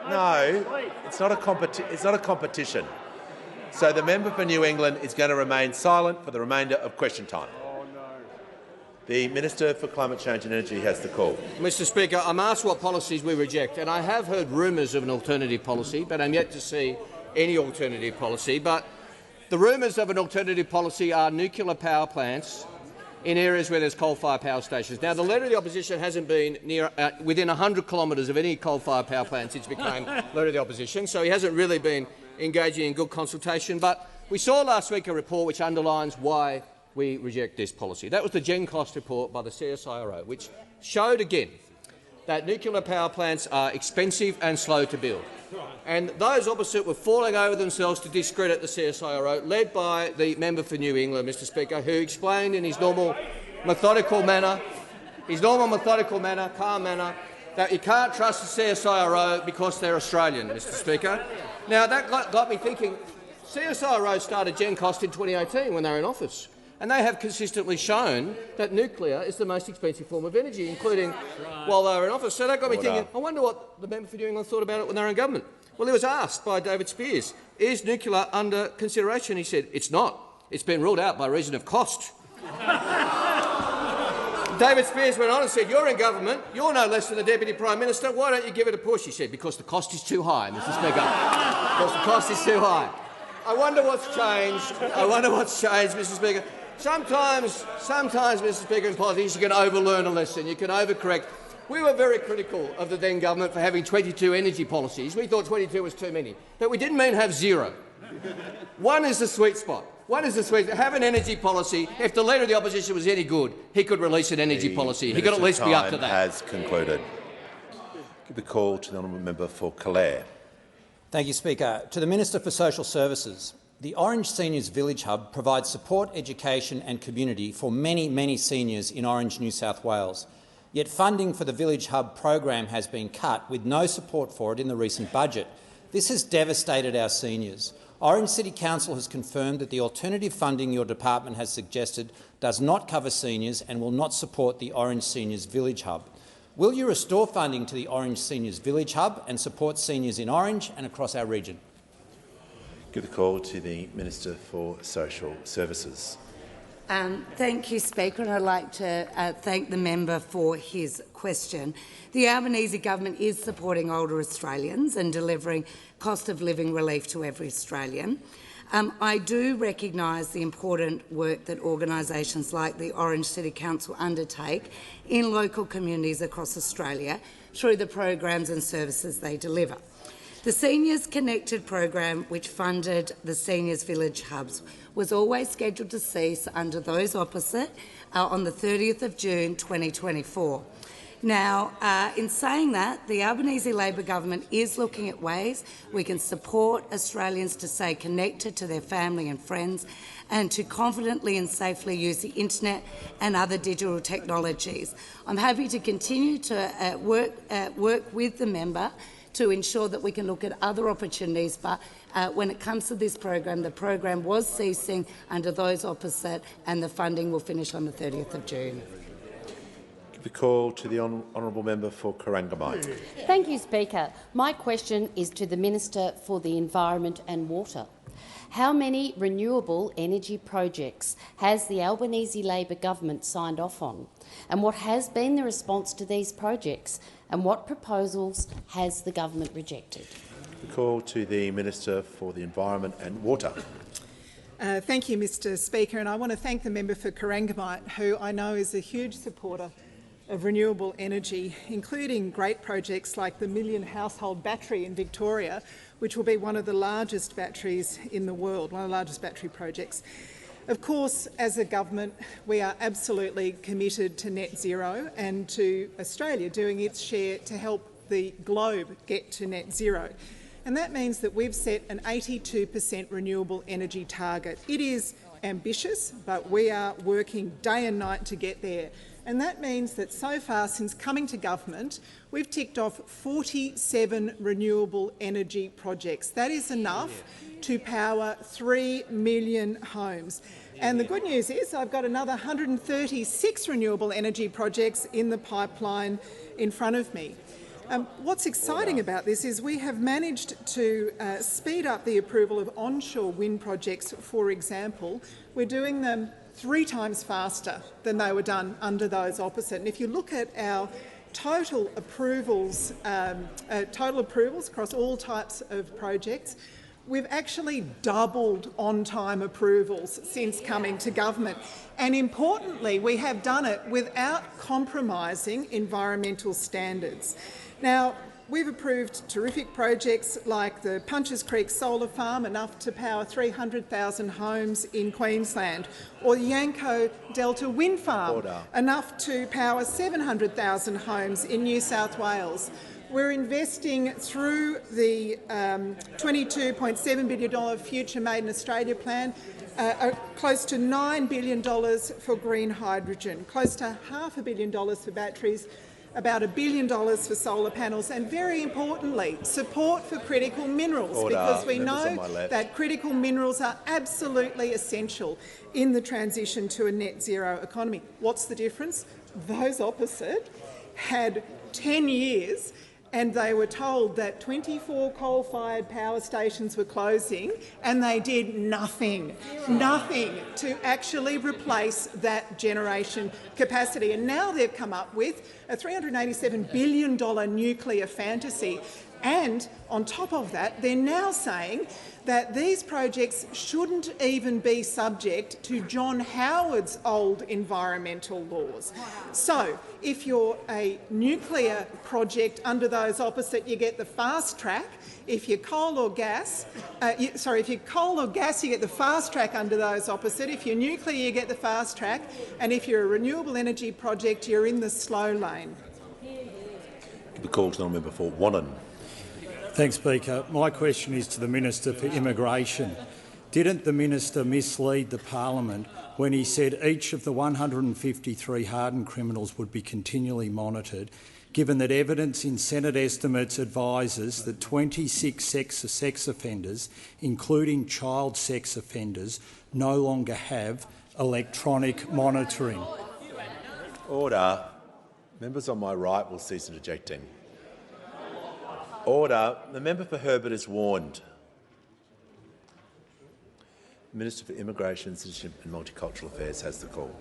No, it's not a competition. So the member for New England is going to remain silent for the remainder of question time. The Minister for Climate Change and Energy has the call. Mr Speaker, I'm asked what policies we reject, and I have heard rumours of an alternative policy, but I'm yet to see any alternative policy. But the rumours of an alternative policy are nuclear power plants in areas where there's coal-fired power stations. Now, the Leader of the Opposition hasn't been within 100 kilometres of any coal-fired power plant since he became Leader of the Opposition, so he hasn't really been engaging in good consultation. But we saw last week a report which underlines why we reject this policy. That was the GenCost report by the CSIRO, which showed again that nuclear power plants are expensive and slow to build. And those opposite were falling over themselves to discredit the CSIRO, led by the member for New England, Mr Speaker, who explained in his normal methodical manner, calm manner, that you can't trust the CSIRO because they're Australian, Mr Speaker. Now, that got me thinking. CSIRO started GenCost in 2018 when they were in office, and they have consistently shown that nuclear is the most expensive form of energy, including while they were in office. So that got me thinking, I wonder what the member for New England thought about it when they were in government. Well, he was asked by David Spears, is nuclear under consideration? He said, it's not. It's been ruled out by reason of cost. David Spears went on and said, you're in government, you're no less than the Deputy Prime Minister, why don't you give it a push? He said, because the cost is too high, Mr Speaker. Because the cost is too high. I wonder what's changed. Mr Speaker. Sometimes, Mr Speaker, in politics you can overlearn a lesson, you can overcorrect. We were very critical of the then government for having 22 energy policies. We thought 22 was too many, but we didn't mean have zero. One is the sweet spot. Have an energy policy. If the Leader of the Opposition was any good, he could release an energy policy. He could at least be up to that. Has concluded. Give the call to the honourable member for Calare. Thank you, Speaker. To the Minister for Social Services. The Orange Seniors Village Hub provides support, education and community for many, many seniors in Orange, New South Wales. Yet funding for the Village Hub program has been cut, with no support for it in the recent budget. This has devastated our seniors. Orange City Council has confirmed that the alternative funding your department has suggested does not cover seniors and will not support the Orange Seniors Village Hub. Will you restore funding to the Orange Seniors Village Hub and support seniors in Orange and across our region? Give the call to the Minister for Social Services. Thank you, Speaker, and I'd like to thank the member for his question. The Albanese government is supporting older Australians and delivering cost of living relief to every Australian. I do recognise the important work that organisations like the Orange City Council undertake in local communities across Australia through the programs and services they deliver. The Seniors Connected program, which funded the Seniors Village Hubs, was always scheduled to cease under those opposite on the 30th of June 2024. Now, in saying that, the Albanese Labor government is looking at ways we can support Australians to stay connected to their family and friends and to confidently and safely use the internet and other digital technologies. I'm happy to continue to work with the member to ensure that we can look at other opportunities, but when it comes to this program, the program was ceasing under those opposite and the funding will finish on the 30th of June. Give the call to the honourable member for Corangamite. Thank you, Speaker. My question is to the Minister for the Environment and Water. How many renewable energy projects has the Albanese Labor government signed off on? And what has been the response to these projects? And what proposals has the government rejected? The call to the Minister for the Environment and Water. Thank you, Mr Speaker, and I want to thank the member for Corangamite, who I know is a huge supporter of renewable energy, including great projects like the Million Household Battery in Victoria, which will be one of the largest batteries in the world, one of the largest battery projects. Of course, as a government, we are absolutely committed to net zero and to Australia doing its share to help the globe get to net zero. And that means that we've set an 82% renewable energy target. It is ambitious, but we are working day and night to get there. And that means that so far, since coming to government, we've ticked off 47 renewable energy projects. That is enough to power 3 million homes. And the good news is I've got another 136 renewable energy projects in the pipeline in front of me. What's exciting about this is we have managed to speed up the approval of onshore wind projects, for example. We're doing them 3 times faster than they were done under those opposite. And if you look at our total approvals across all types of projects, we've actually doubled on-time approvals since coming to government. And importantly, we have done it without compromising environmental standards. Now, we've approved terrific projects like the Punches Creek Solar Farm, enough to power 300,000 homes in Queensland, or the Yanco Delta Wind Farm, enough to power 700,000 homes in New South Wales. We're investing through the $22.7 billion Future Made in Australia plan, close to $9 billion for green hydrogen, close to $500 million for batteries, about $1 billion for solar panels, and very importantly, support for critical minerals, because we know that critical minerals are absolutely essential in the transition to a net zero economy. What's the difference? Those opposite had 10 years and they were told that 24 coal-fired power stations were closing, and they did nothing to actually replace that generation capacity. And now they've come up with a $387 billion nuclear fantasy. And on top of that, they're now saying that these projects shouldn't even be subject to John Howard's old environmental laws. So if you're a nuclear project under those opposite, you get the fast track. If you're coal or gas, if you're coal or gas, you get the fast track under those opposite. If you're nuclear, you get the fast track. And if you're a renewable energy project, you're in the slow lane. The call to member for Wannon. Thanks, Speaker. My question is to the Minister for Immigration. Didn't the minister mislead the parliament when he said each of the 153 hardened criminals would be continually monitored, given that evidence in Senate estimates advises that 26 sex offenders, including child sex offenders, no longer have electronic monitoring? Order. Members on my right will cease interjecting. Order. The member for Herbert is warned. The Minister for Immigration, Citizenship and Multicultural Affairs has the call.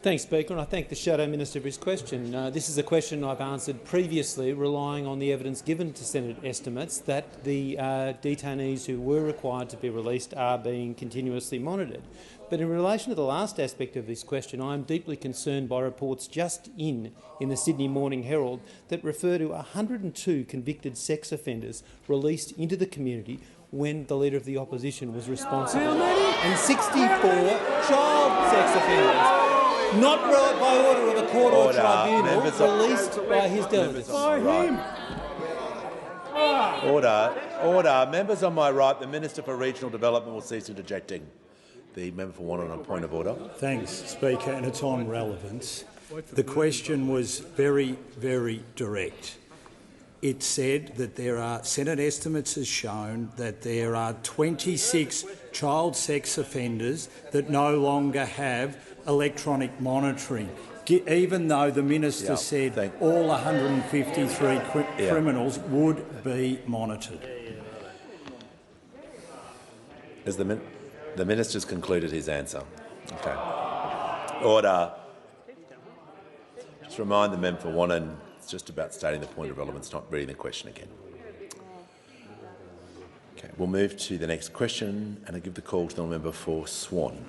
Thanks, Speaker, and I thank the Shadow Minister for his question. This is a question I've answered previously, relying on the evidence given to Senate estimates that the detainees who were required to be released are being continuously monitored. But in relation to the last aspect of this question, I am deeply concerned by reports just in the Sydney Morning Herald that refer to 102 convicted sex offenders released into the community when the Leader of the Opposition was responsible, and 64 child sex offenders, not by order of a court or tribunal, released by his delegates. Order. Members on my right, the Minister for Regional Development will cease interjecting. The member for Wannon on a point of order. Thanks, Speaker, and it's on relevance. The question was very, very direct. It said that there are, Senate estimates has shown that there are 26 child sex offenders that no longer have electronic monitoring, even though the minister said all 153 criminals would be monitored. As the minister's concluded his answer. Okay. Order. Just remind the member for Wannon, it's just about stating the point of relevance, not reading the question again. Okay, we'll move to the next question, and I give the call to the member for Swan.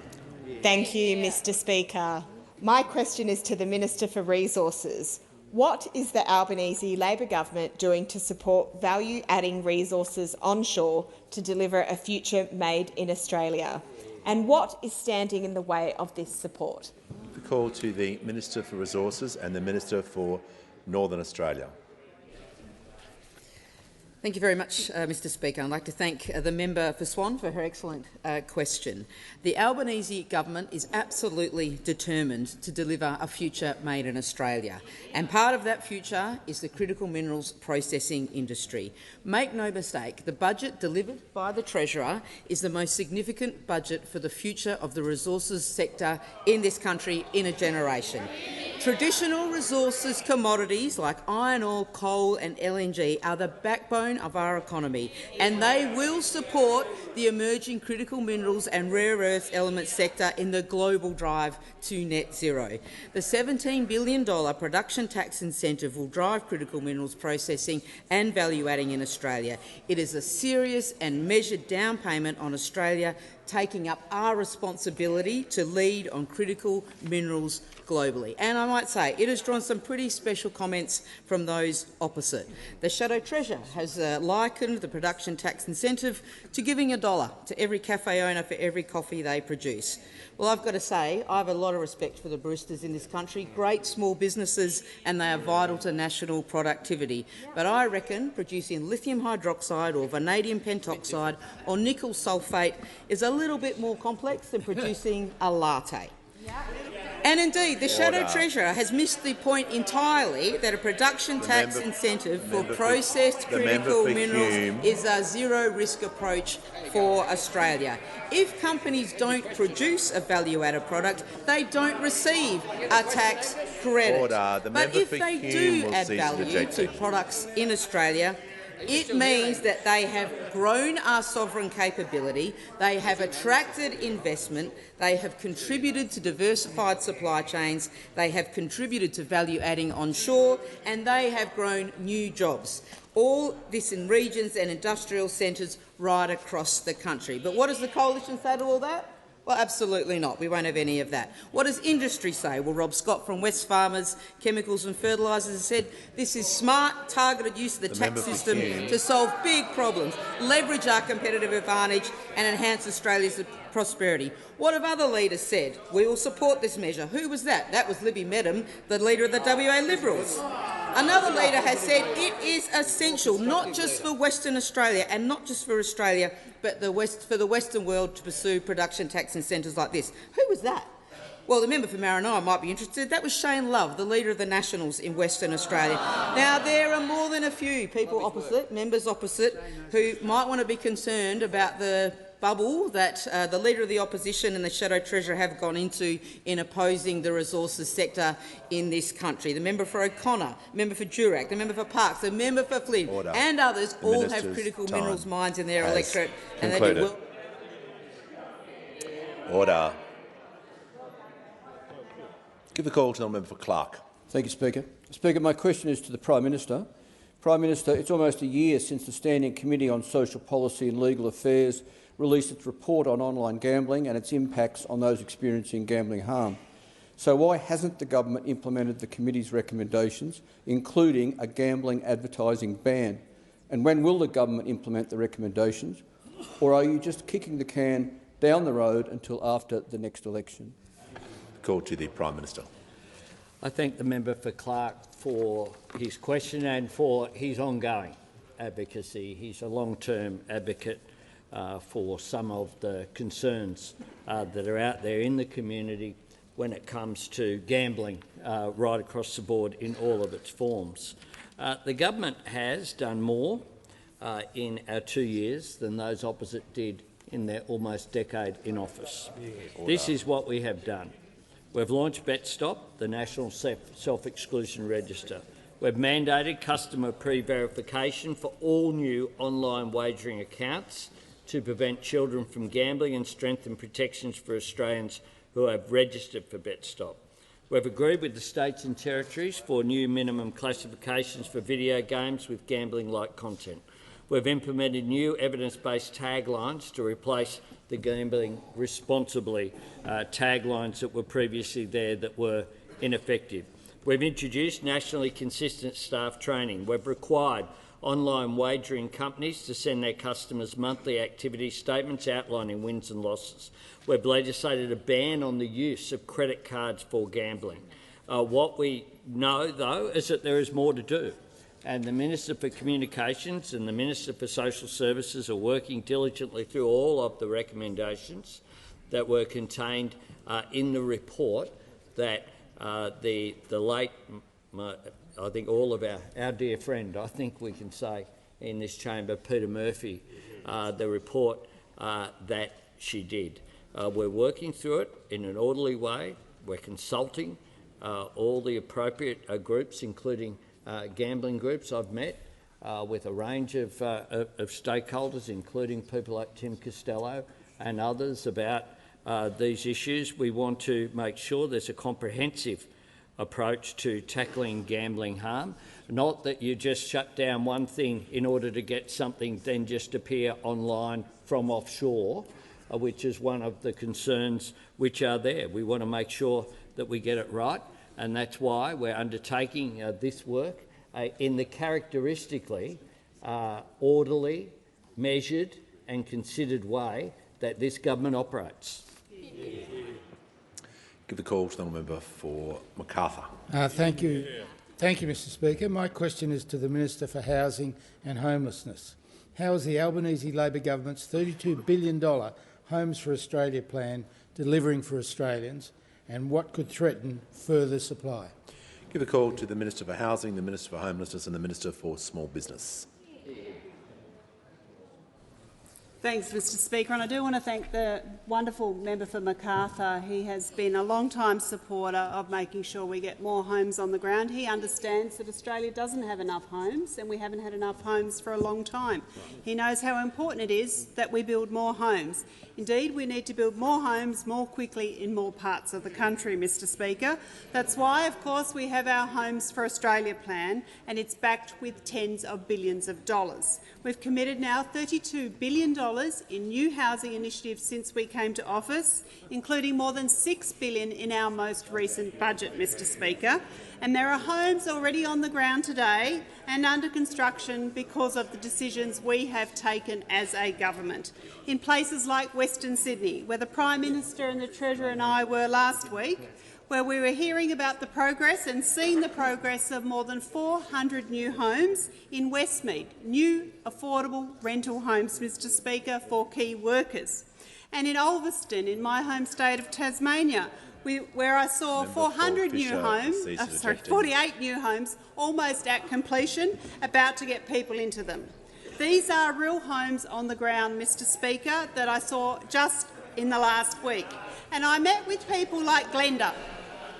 Thank you, Mr. Speaker. My question is to the Minister for Resources. What is the Albanese Labor government doing to support value-adding resources onshore to deliver a future made in Australia? And what is standing in the way of this support? The call to the Minister for Resources and the Minister for Northern Australia. Thank you very much, Mr Speaker. I'd like to thank the member for Swan for her excellent question. The Albanese government is absolutely determined to deliver a future made in Australia, and part of that future is the critical minerals processing industry. Make no mistake, the budget delivered by the Treasurer is the most significant budget for the future of the resources sector in this country in a generation. Traditional resources commodities like iron ore, coal and LNG are the backbone of our economy, and they will support the emerging critical minerals and rare earth element sector in the global drive to net zero. The $17 billion production tax incentive will drive critical minerals processing and value-adding in Australia. It is a serious and measured down payment on Australia, taking up our responsibility to lead on critical minerals globally. And I might say it has drawn some pretty special comments from those opposite. The Shadow Treasurer has likened the production tax incentive to giving $1 to every cafe owner for every coffee they produce. Well, I've got to say, I have a lot of respect for the baristas in this country, great small businesses, and they are vital to national productivity. But I reckon producing lithium hydroxide or vanadium pentoxide or nickel sulphate is a little bit more complex than producing a latte. And indeed, the Shadow Treasurer has missed the point entirely that a production tax incentive for processed critical minerals is a zero-risk approach for Australia. If companies don't produce a value-added product, they don't receive a tax credit. But if they do add value to products in Australia, it means that they have grown our sovereign capability, they have attracted investment, they have contributed to diversified supply chains, they have contributed to value-adding onshore, and they have grown new jobs. All this in regions and industrial centres right across the country. But what does the Coalition say to all that? Well, absolutely not. We won't have any of that. What does industry say? Well, Rob Scott from Wesfarmers Chemicals and Fertilisers has said this is smart, targeted use of the tax system to solve big problems, leverage our competitive advantage and enhance Australia's prosperity. What have other leaders said? We will support this measure. Who was that? That was Libby Medham, the leader of the WA Liberals. Another leader has said it is essential, not just for Western Australia and not just for Australia, but for the Western world to pursue production tax incentives like this. Who was that? Well, the member for Maranoa might be interested. That was Shane Love, the leader of the Nationals in Western Australia. Now, there are more than a few people opposite, members opposite, who might want to be concerned about the bubble that the Leader of the Opposition and the Shadow Treasurer have gone into in opposing the resources sector in this country. The member for O'Connor, the member for Durack, the member for Parkes, the member for Flynn and others all have critical minerals mines in their electorate. And they do well. Order. Give the call to the member for Clark. Thank you, Speaker. Speaker, my question is to the Prime Minister. Prime Minister, it's almost a year since the Standing Committee on Social Policy and Legal Affairs released its report on online gambling and its impacts on those experiencing gambling harm. So why hasn't the government implemented the committee's recommendations, including a gambling advertising ban? And when will the government implement the recommendations? Or are you just kicking the can down the road until after the next election? Call to the Prime Minister. I thank the member for Clark for his question and for his ongoing advocacy. He's a long-term advocate for some of the concerns that are out there in the community when it comes to gambling right across the board in all of its forms. The government has done more in our 2 years than those opposite did in their almost decade in office. This is what we have done. We've launched BetStop, the National Self-Exclusion Register. We've mandated customer pre-verification for all new online wagering accounts to prevent children from gambling and strengthen protections for Australians who have registered for BetStop. We've agreed with the states and territories for new minimum classifications for video games with gambling-like content. We've implemented new evidence-based taglines to replace the gambling responsibly taglines that were previously there that were ineffective. We've introduced nationally consistent staff training. We've required online wagering companies to send their customers monthly activity statements outlining wins and losses. We've legislated a ban on the use of credit cards for gambling. What we know, though, is that there is more to do, and the Minister for Communications and the Minister for Social Services are working diligently through all of the recommendations that were contained in the report that the late, I think all of our dear friend, I think we can say in this chamber, Peter Murphy, the report that she did. We're working through it in an orderly way. We're consulting all the appropriate groups, including gambling groups. I've met with a range of stakeholders, including people like Tim Costello and others, about these issues. We want to make sure there's a comprehensive approach to tackling gambling harm, not that you just shut down one thing in order to get something then just appear online from offshore, which is one of the concerns which are there. We want to make sure that we get it right, and that's why we're undertaking this work in the characteristically orderly, measured and considered way that this government operates. Give the call to the member for Macarthur. Thank you. Thank you, Mr Speaker. My question is to the Minister for Housing and Homelessness. How is the Albanese Labor government's $32 billion Homes for Australia plan delivering for Australians, and what could threaten further supply? Give the call to the Minister for Housing, the Minister for Homelessness and the Minister for Small Business. Thanks, Mr Speaker, and I do want to thank the wonderful member for Macarthur. He has been a long-time supporter of making sure we get more homes on the ground. He understands that Australia doesn't have enough homes, and we haven't had enough homes for a long time. He knows how important it is that we build more homes. Indeed, we need to build more homes more quickly in more parts of the country, Mr Speaker. That's why, of course, we have our Homes for Australia plan, and it's backed with tens of billions of dollars. We've committed now $32 billion in new housing initiatives since we came to office, including more than $6 billion in our most recent budget, Mr Speaker. And there are homes already on the ground today and under construction because of the decisions we have taken as a government. In places like Western Sydney, where the Prime Minister and the Treasurer and I were last week, where we were hearing about the progress and seeing the progress of more than 400 new homes in Westmead, new affordable rental homes, Mr Speaker, for key workers. And in Ulverston, in my home state of Tasmania, where I saw 400 new homes, 48 new homes, almost at completion, about to get people into them. These are real homes on the ground, Mr Speaker, that I saw just in the last week. And I met with people like Glenda.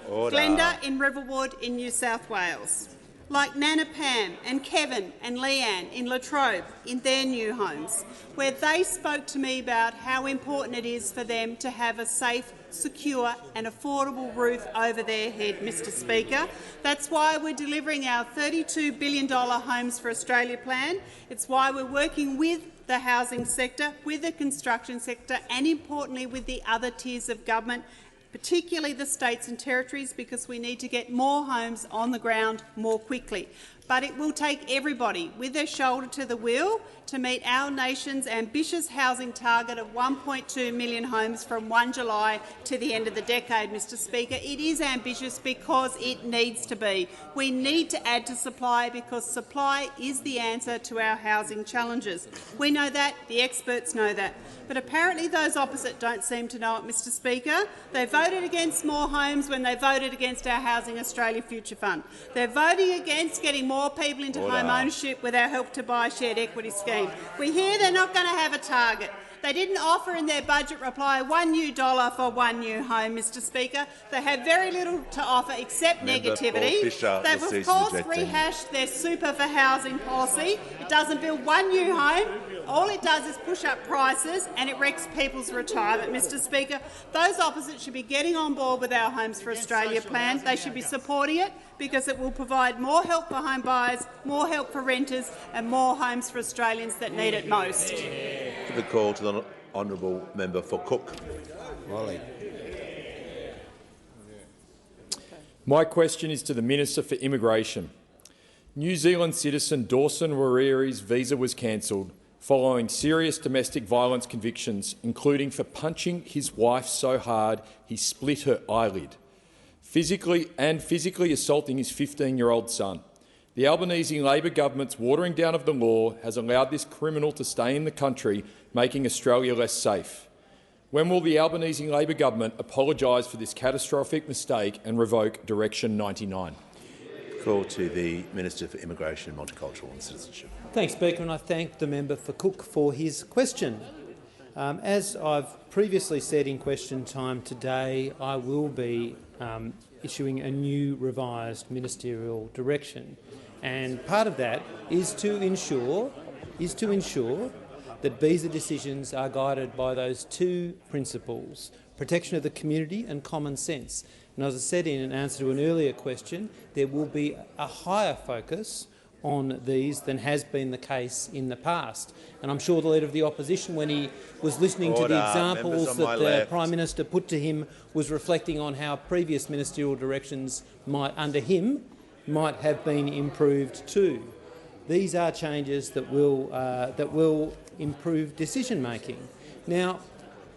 Glenda in Riverwood in New South Wales, like Nana Pam and Kevin and Leanne in Latrobe in their new homes, where they spoke to me about how important it is for them to have a safe, secure and affordable roof over their head, Mr Speaker. That's why we're delivering our $32 billion Homes for Australia plan. It's why we're working with the housing sector, with the construction sector and, importantly, with the other tiers of government, particularly the states and territories, because we need to get more homes on the ground more quickly. But it will take everybody with their shoulder to the wheel to meet our nation's ambitious housing target of 1.2 million homes from 1 July to the end of the decade, Mr Speaker. It is ambitious because it needs to be. We need to add to supply because supply is the answer to our housing challenges. We know that, the experts know that. But apparently those opposite don't seem to know it, Mr Speaker. They voted against more homes when they voted against our Housing Australia Future Fund. They're voting against getting more people into home ownership with our Help to Buy shared equity scheme. We hear they're not going to have a target. They didn't offer in their budget reply $1 new for one new home, Mr Speaker. They have very little to offer except negativity. They've of course rehashed their super for housing policy. It doesn't build one new home. All it does is push up prices and it wrecks people's retirement, Mr Speaker. Those opposite should be getting on board with our Homes for Australia plan. They should be supporting it because it will provide more help for home buyers, more help for renters and more homes for Australians that need it most. Give a call to the honourable member for Cook. Wally. My question is to the Minister for Immigration. New Zealand citizen Dawson Wariri's visa was cancelled following serious domestic violence convictions, including for punching his wife so hard he split her eyelid, physically assaulting his 15-year-old son. The Albanese Labor government's watering down of the law has allowed this criminal to stay in the country, making Australia less safe. When will the Albanese Labor government apologise for this catastrophic mistake and revoke Direction 99? Call to the Minister for Immigration, Multicultural and Citizenship. Thanks, Speaker, and I thank the member for Cook for his question. As I've previously said in question time today, I will be issuing a new revised ministerial direction, and part of that is to ensure that visa decisions are guided by those two principles: protection of the community and common sense. And as I said in an answer to an earlier question, there will be a higher focus on these than has been the case in the past. And I'm sure the Leader of the Opposition, when he was listening to the examples that the Prime Minister put to him, was reflecting on how previous ministerial directions under him might have been improved too. These are changes that will improve decision-making. Now,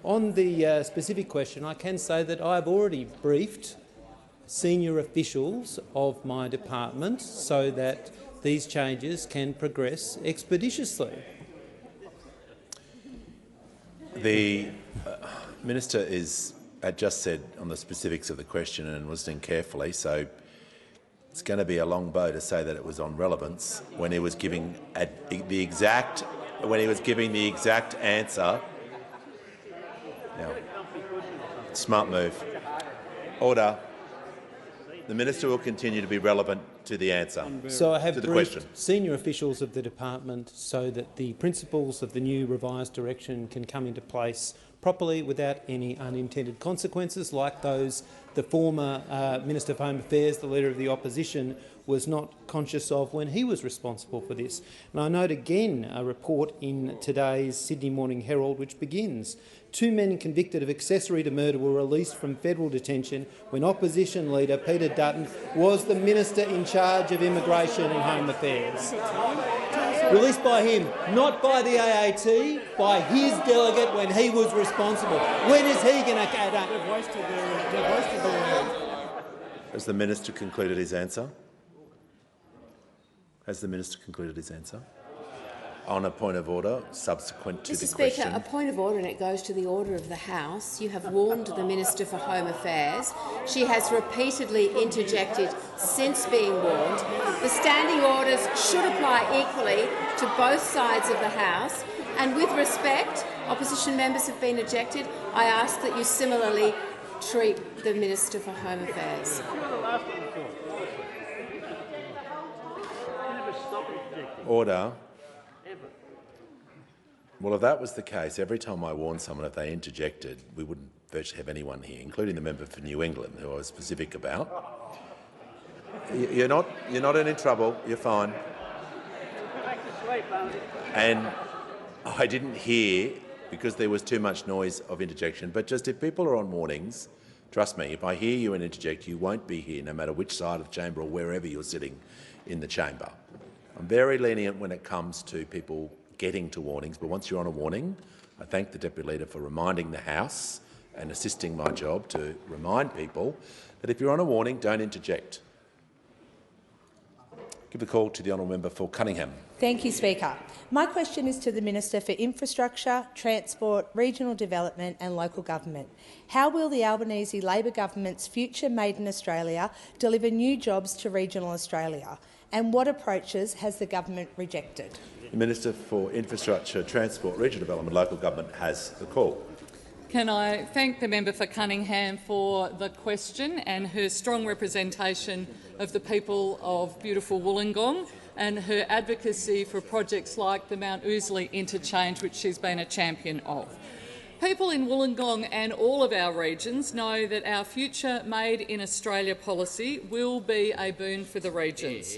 on the specific question, I can say that I've already briefed senior officials of my department so that these changes can progress expeditiously. The Minister had just said on the specifics of the question and listening carefully, so it's going to be a long bow to say that it was on relevance when he was giving the exact answer. Now, smart move. Order. The Minister will continue to be relevant to the answer. So I have to the briefed question. senior officials of the department so that the principles of the new revised direction can come into place properly without any unintended consequences like those the former Minister for Home Affairs, the Leader of the Opposition, was not conscious of when he was responsible for this. And I note again a report in today's Sydney Morning Herald which begins, 2 men convicted of accessory to murder were released from federal detention when Opposition Leader Peter Dutton was the Minister in charge of Immigration and Home Affairs. Released by him, not by the AAT, by his delegate when he was responsible. When is he going to get up? Has the Minister concluded his answer? Has the Minister concluded his answer? On a point of order, subsequent to the question. Mr Speaker, a point of order, and it goes to the order of the House. You have warned the Minister for Home Affairs. She has repeatedly interjected since being warned. The standing orders should apply equally to both sides of the House. And with respect, opposition members have been ejected. I ask that you similarly treat the Minister for Home Affairs. Order. Well, if that was the case, every time I warned someone if they interjected, we wouldn't virtually have anyone here, including the member for New England, who I was specific about. You're not in trouble. You're fine. And I didn't hear, because there was too much noise of interjection, but just if people are on warnings, trust me, if I hear you and interject, you won't be here, no matter which side of the chamber or wherever you're sitting in the chamber. I'm very lenient when it comes to people getting to warnings, but once you're on a warning, I thank the Deputy Leader for reminding the House and assisting my job to remind people that if you're on a warning, don't interject. Give a call to the honourable member for Cunningham. Thank you, Speaker. My question is to the Minister for Infrastructure, Transport, Regional Development and Local Government. How will the Albanese Labor government's future Made in Australia deliver new jobs to regional Australia? And what approaches has the government rejected? The Minister for Infrastructure, Transport, Regional Development and Local Government has the call. Can I thank the member for Cunningham for the question and her strong representation of the people of beautiful Wollongong and her advocacy for projects like the Mount Ousley interchange, which she's been a champion of. People in Wollongong and all of our regions know that our future Made in Australia policy will be a boon for the regions.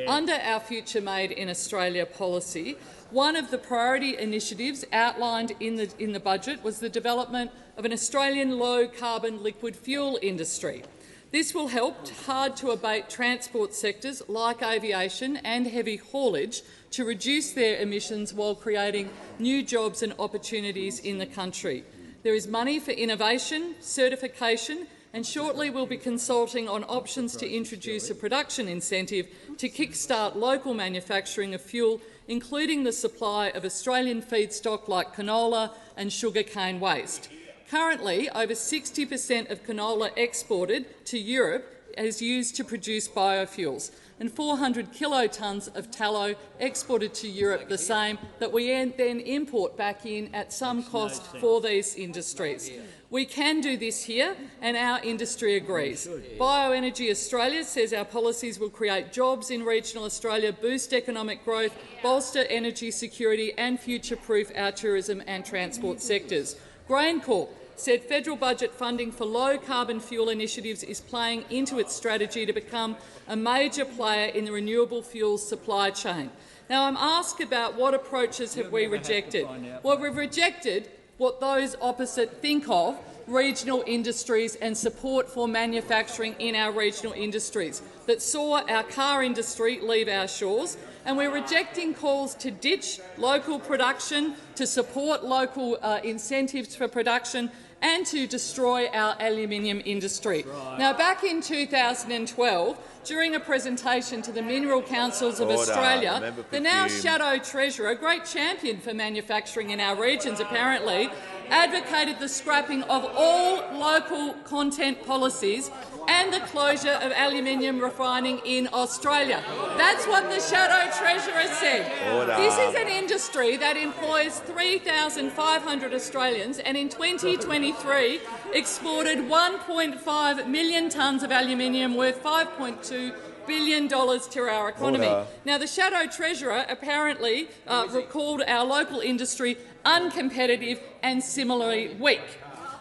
Under our future Made in Australia policy, one of the priority initiatives outlined in the budget was the development of an Australian low-carbon liquid fuel industry. This will help hard-to-abate transport sectors like aviation and heavy haulage to reduce their emissions while creating new jobs and opportunities in the country. There is money for innovation, certification, and shortly we'll be consulting on options to introduce a production incentive to kickstart local manufacturing of fuel, including the supply of Australian feedstock like canola and sugarcane waste. Currently, over 60% of canola exported to Europe is used to produce biofuels, and 400 kilotonnes of tallow exported to Europe, the same that we then import back in at some cost for these industries. We can do this here, and our industry agrees. Bioenergy Australia says our policies will create jobs in regional Australia, boost economic growth, bolster energy security and future-proof our tourism and transport sectors. GrainCorp said federal budget funding for low-carbon fuel initiatives is playing into its strategy to become a major player in the renewable fuels supply chain. Now, I'm asked about what approaches have we rejected. Well, we've rejected what those opposite think of regional industries and support for manufacturing in our regional industries that saw our car industry leave our shores, and we're rejecting calls to ditch local production, to support local incentives for production and to destroy our aluminium industry. Now, back in 2012, during a presentation to the Mineral Councils of Australia, the now Shadow Treasurer, a great champion for manufacturing in our regions apparently, advocated the scrapping of all local content policies and the closure of aluminium refining in Australia. That's what the Shadow Treasurer said. This is an industry that employs 3,500 Australians and in 2023 exported 1.5 million tonnes of aluminium worth $5.2 billion to our economy. Now, the Shadow Treasurer apparently recalled our local industry uncompetitive and similarly weak.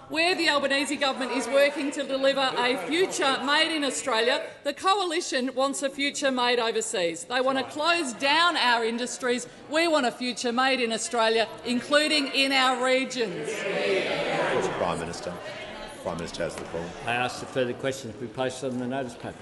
Where the Albanese government is working to deliver a future made in Australia, the coalition wants a future made overseas. They want to close down our industries. We want a future made in Australia, including in our regions. Prime Minister. Prime Minister has the call. I ask that further questions be placed on the notice paper.